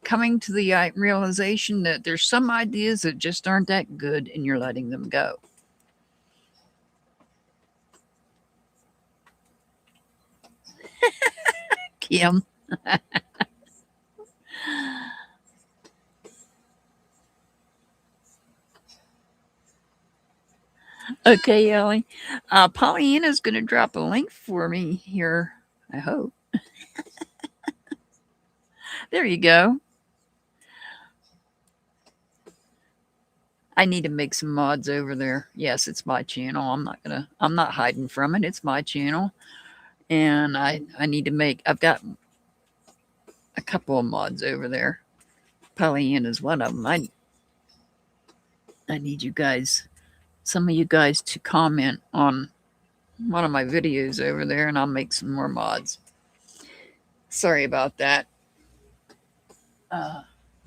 coming to the realization that there's some ideas that just aren't that good and you're letting them go. Kim. Okay, Ellie. Pollyanna's going to drop a link for me here, I hope. There you go. I need to make some mods over there. Yes, it's my channel. I'm not hiding from it. It's my channel. And I need to make, I've got a couple of mods over there. Pollyanna is one of them. I need you guys, some of you guys, to comment on one of my videos over there, and I'll make some more mods. Sorry about that.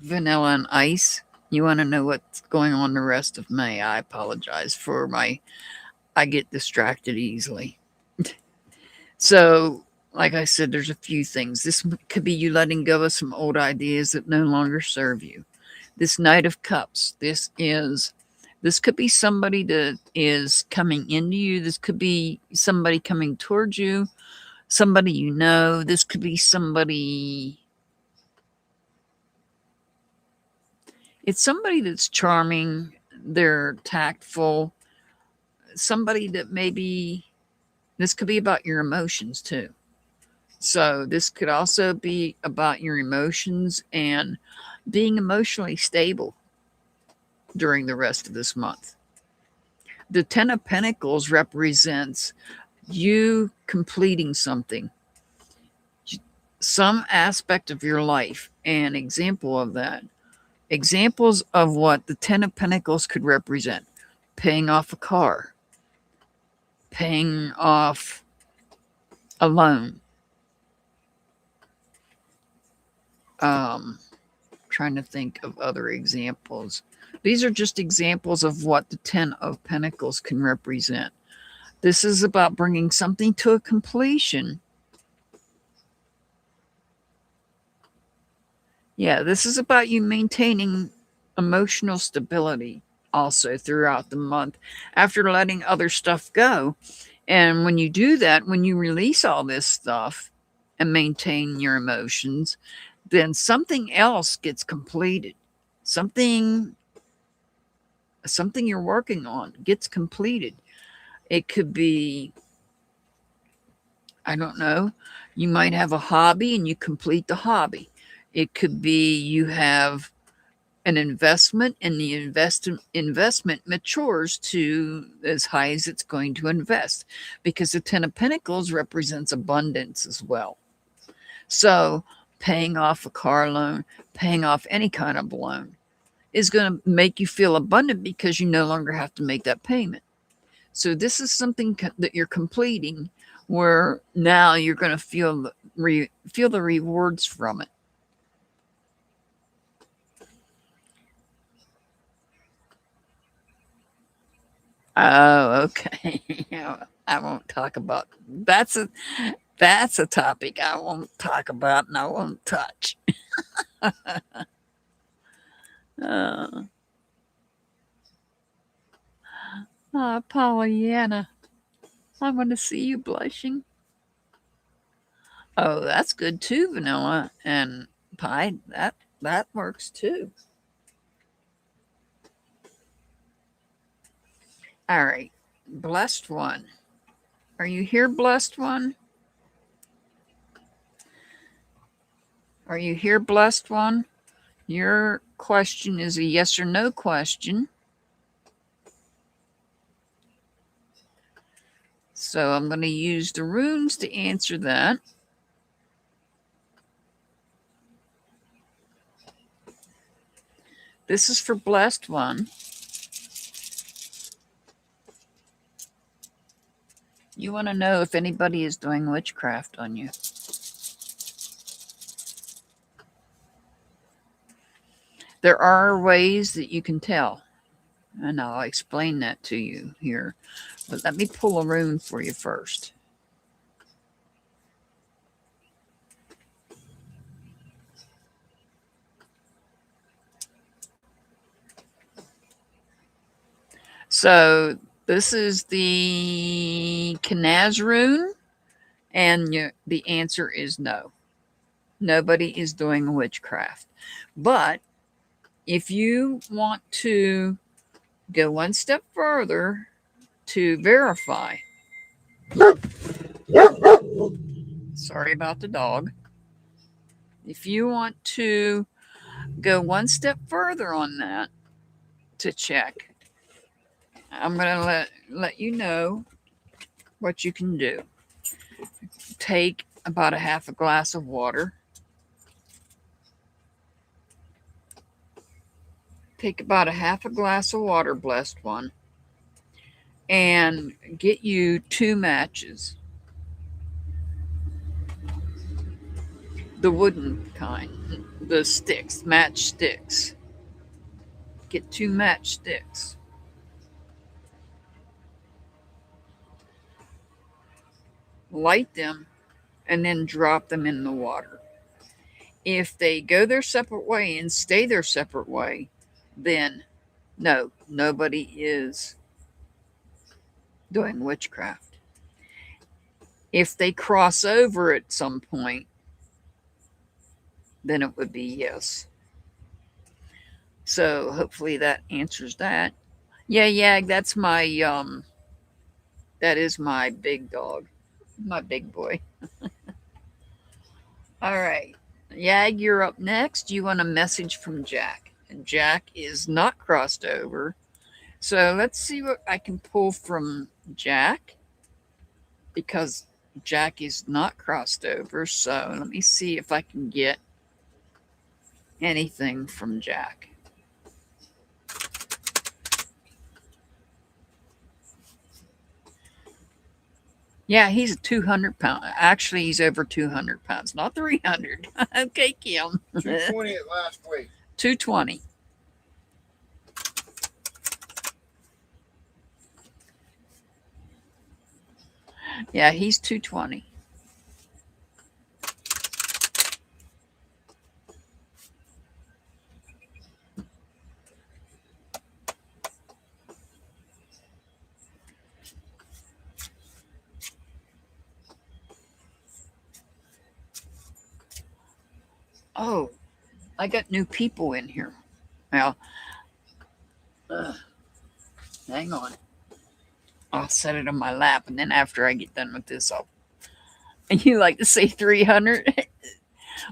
Vanilla and ice. You want to know what's going on the rest of May? I apologize for I get distracted easily. So, like I said, there's a few things. This could be you letting go of some old ideas that no longer serve you. This Knight of Cups. This could be somebody that is coming into you. This could be somebody coming towards you. Somebody you know. This could be somebody. It's somebody that's charming. They're tactful. Somebody that maybe. This could be about your emotions too. So this could also be about your emotions and being emotionally stable during the rest of this month. The Ten of Pentacles represents you completing something, some aspect of your life. An example of that. Examples of what the Ten of Pentacles could represent. Paying off a car. Paying off a loan. Trying to think of other examples. These are just examples of what the Ten of Pentacles can represent. This is about bringing something to a completion. Yeah, this is about you maintaining emotional stability also throughout the month after letting other stuff go. And when you do that, when you release all this stuff and maintain your emotions, then something else gets completed. Something you're working on gets completed. It could be, I don't know, you might have a hobby and you complete the hobby. It could be you have an investment and the investment matures to as high as it's going to invest, because the Ten of Pentacles represents abundance as well. So paying off a car loan, paying off any kind of loan is going to make you feel abundant because you no longer have to make that payment. So this is something that you're completing where now you're going to feel the rewards from it. Oh, okay. I won't talk about that's a topic I won't talk about and I won't touch. Pollyanna, I want to see you blushing. Oh, that's good too, vanilla and pie. That works too. All right, blessed one. Are you here, blessed one? Are you here, blessed one? Your question is a yes or no question. So I'm going to use the runes to answer that. This is for blessed one. You want to know if anybody is doing witchcraft on you. There are ways that you can tell, and I'll explain that to you here. But let me pull a rune for you first. So this is the Canaz rune, and the answer is no. Nobody is doing witchcraft. But if you want to go one step further to verify, sorry about the dog. If you want to go one step further on that, to check. I'm going to let you know what you can do. Take about a half a glass of water. Take about a half a glass of water, blessed one, and get you 2 matches. The wooden kind, the sticks, match sticks. Get 2 match sticks. Light them and then drop them in the water. If they go their separate way and stay their separate way, then no, nobody is doing witchcraft. If they cross over at some point, then it would be yes. So hopefully that answers that. Yeah, that's my that is my big dog, my big boy. All right. Yag, you're up next. You want a message from Jack. And Jack is not crossed over. So let's see what I can pull from Jack, because Jack is not crossed over. So let me see if I can get anything from Jack. Yeah, he's a 200 pound. Actually, he's over 200 pounds, not 300. Okay, Kim. 220 at last week. 220. Yeah, he's 220. Oh, I got new people in here. Well, hang on. I'll set it on my lap, and then after I get done with this, I'll. You like to say 300?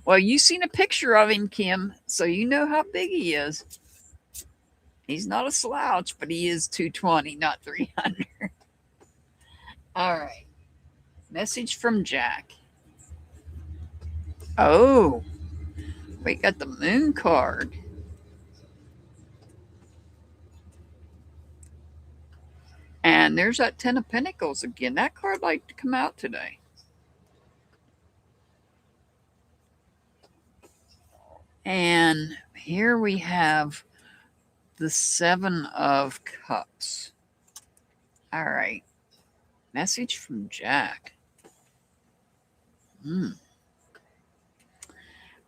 Well, you seen a picture of him, Kim, so you know how big he is. He's not a slouch, but he is 220, not 300. All right. Message from Jack. Oh, we got the moon card. And there's that 10 of Pentacles again. That card liked to come out today. And here we have the 7 of Cups. All right. Message from Jack.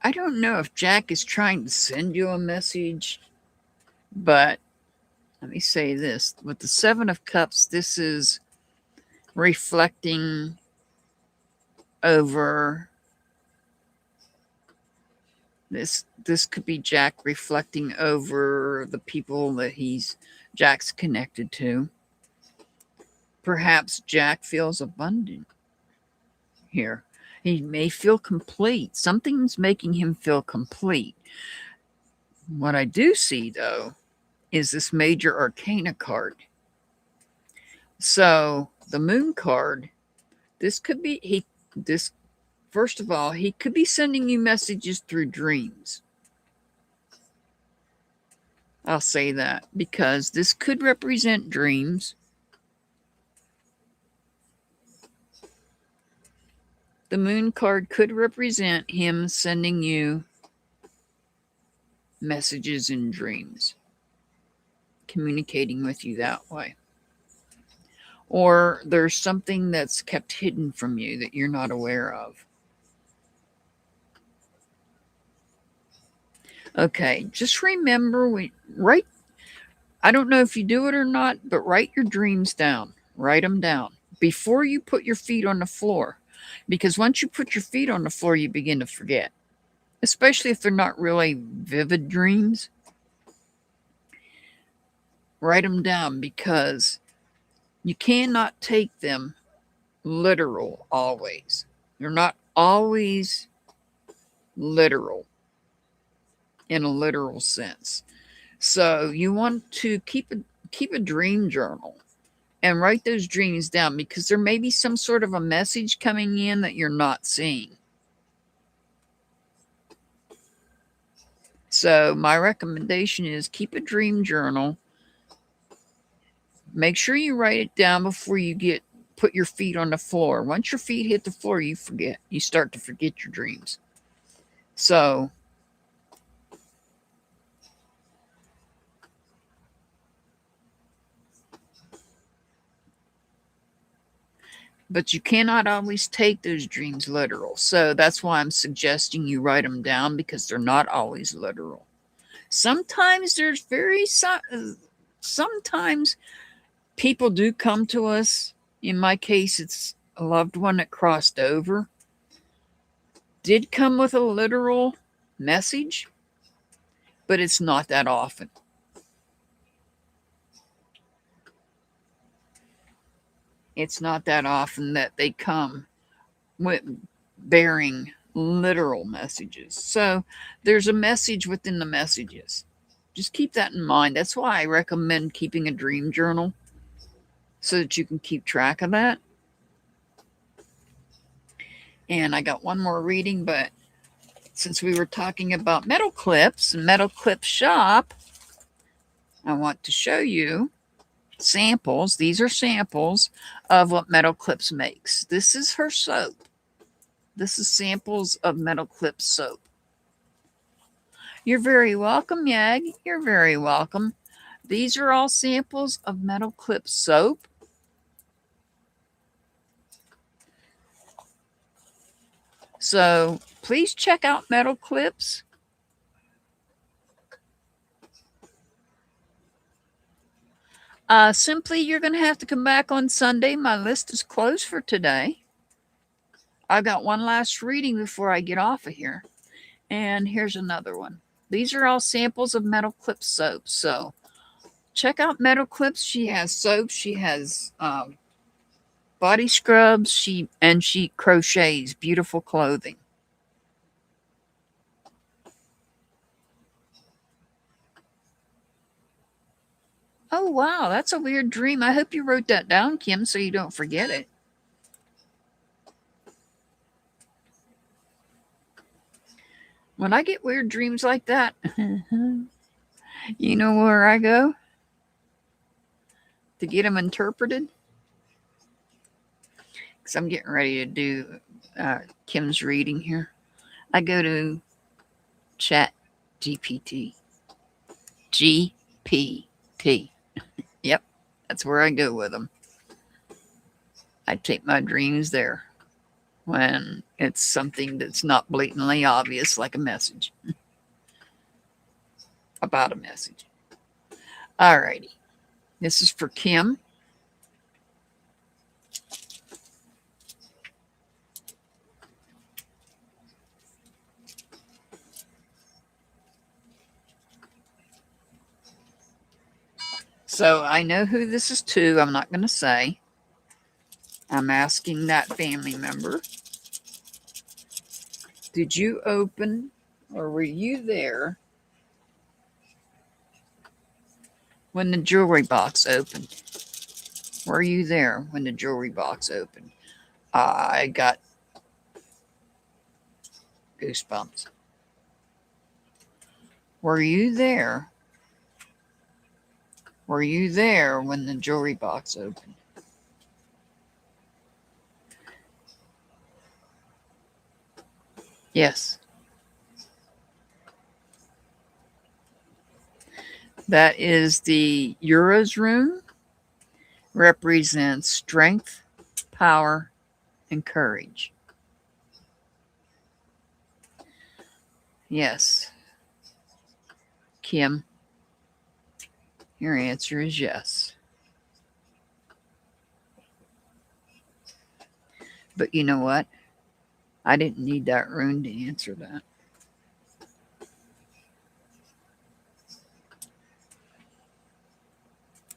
I don't know if Jack is trying to send you a message, but let me say this. With the 7 of Cups, this is reflecting over this. This could be Jack reflecting over the people that Jack's connected to. Perhaps Jack feels abundant here. He may feel complete. Something's making him feel complete. What I do see, though, is this major arcana card. So the moon card, this could be first of all, he could be sending you messages through dreams. I'll say that because this could represent dreams. The moon card could represent him sending you messages in dreams, communicating with you that way. Or there's something that's kept hidden from you that you're not aware of. Okay, just remember, write. I don't know if you do it or not, but write your dreams down. Write them down before you put your feet on the floor. Because once you put your feet on the floor, you begin to forget. Especially if they're not really vivid dreams. Write them down because you cannot take them literal always. They're not always literal in a literal sense. So you want to keep a dream journal and write those dreams down, because there may be some sort of a message coming in that you're not seeing. So my recommendation is keep a dream journal. Make sure you write it down before you put your feet on the floor. Once your feet hit the floor, you start to forget your dreams. So but you cannot always take those dreams literal. So that's why I'm suggesting you write them down, because they're not always literal. Sometimes sometimes people do come to us. In my case, it's a loved one that crossed over. Did come with a literal message, but it's not that often. It's not that often that they come with bearing literal messages. So there's a message within the messages. Just keep that in mind. That's why I recommend keeping a dream journal, so that you can keep track of that. And I got one more reading, but since we were talking about metal clips and Metal Clip Shop, I want to show you samples. These are samples of what Metal Clips makes. This is her soap. This is samples of Metal Clip soap. You're very welcome, Yag. You're very welcome. These are all samples of Metal Clip soap. So please check out Metal Clips. Simply, you're going to have to come back on Sunday. My list is closed for today. I've got one last reading before I get off of here. And here's another one. These are all samples of Metal Clips soap. So check out Metal Clips. She has soap. She has body scrubs. She crochets beautiful clothing. Oh, wow. That's a weird dream. I hope you wrote that down, Kim, so you don't forget it. When I get weird dreams like that, you know where I go to get them interpreted? Because I'm getting ready to do Kim's reading here. I go to Chat GPT. GPT. Yep, that's where I go with them. I take my dreams there when it's something that's not blatantly obvious, like a message. About a message. Alrighty. This is for Kim. So I know who this is to. I'm not going to say. I'm asking that family member. Did you open, or were you there when the jewelry box opened? Were you there when the jewelry box opened? I got goosebumps. Were you there? Were you there when the jewelry box opened? Yes. That is the Euros rune. Represents strength, power, and courage. Yes. Kim, your answer is yes. But you know what? I didn't need that rune to answer that.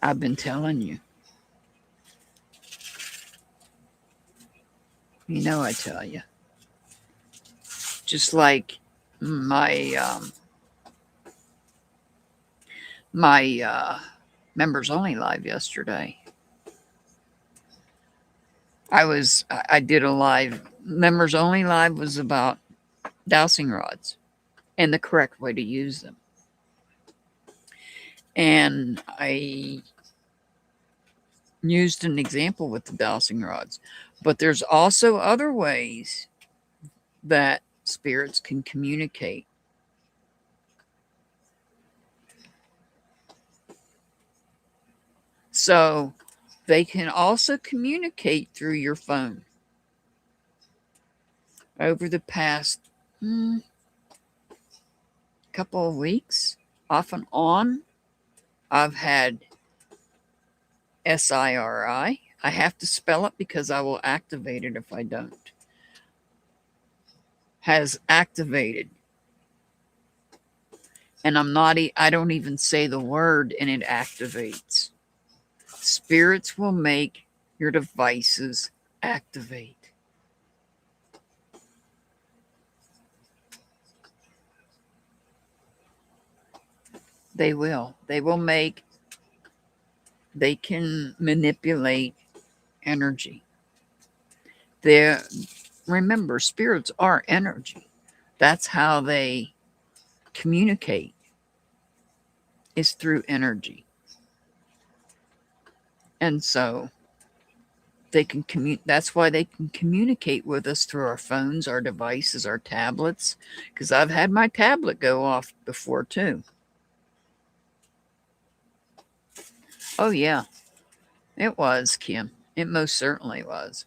I've been telling you. You know I tell you. Just like my my members only live yesterday. I did a live members only live was about dowsing rods and the correct way to use them. And I used an example with the dowsing rods, but there's also other ways that spirits can communicate. So they can also communicate through your phone. Over the past couple of weeks, off and on, I've had SIRI. I have to spell it because I will activate it if I don't. Has activated. And I don't even say the word and it activates. Spirits will make your devices activate. They will. They can manipulate energy. Remember, spirits are energy. That's how they communicate, is through energy. And so they can that's why they can communicate with us through our phones, our devices, our tablets, because I've had my tablet go off before too. Oh yeah, it was, Kim. It most certainly was.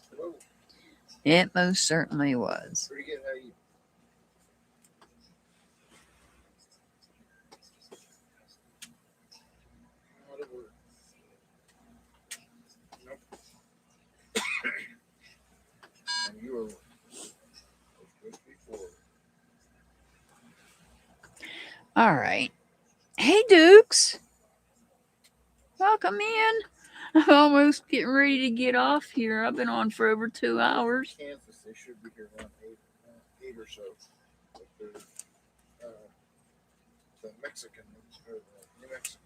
Hello. It most certainly was. Pretty good. How you? Not a word. Nope. And you were good before. All right. Hey, Dukes. Welcome in. I'm almost getting ready to get off here. I've been on for over 2 hours. Kansas, they should be here around 8 or so. But they're the Mexican or the New Mexican.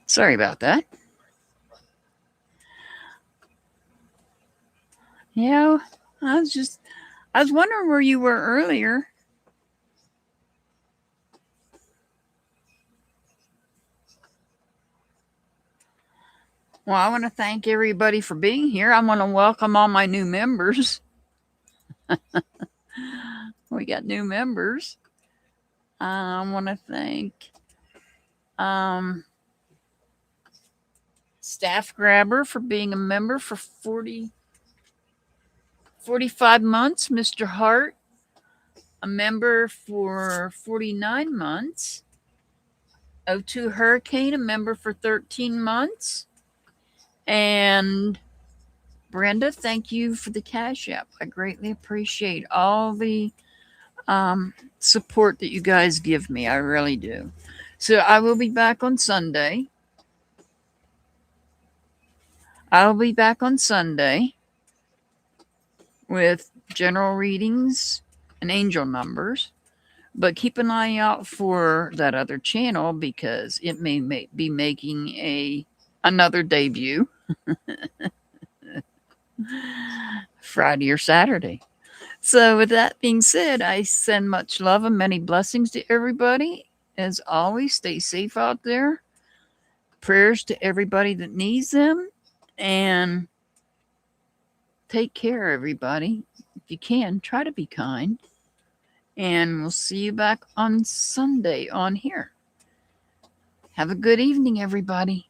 Sorry about that. Yeah, I was wondering where you were earlier. Well, I want to thank everybody for being here. I want to welcome all my new members. We got new members. I want to thank Staff Grabber for being a member for 45 months. Mr. Hart, a member for 49 months. O2 Hurricane, a member for 13 months. And Brenda, thank you for the Cash App. I greatly appreciate all the support that you guys give me. I really do. So I will be back on Sunday. I'll be back on Sunday with general readings and angel numbers. But keep an eye out for that other channel because it may be making another debut Friday or Saturday. So with that being said, I send much love and many blessings to everybody. As always, stay safe out there. Prayers to everybody that needs them. And take care, everybody. If you can, try to be kind. And we'll see you back on Sunday on here. Have a good evening, everybody.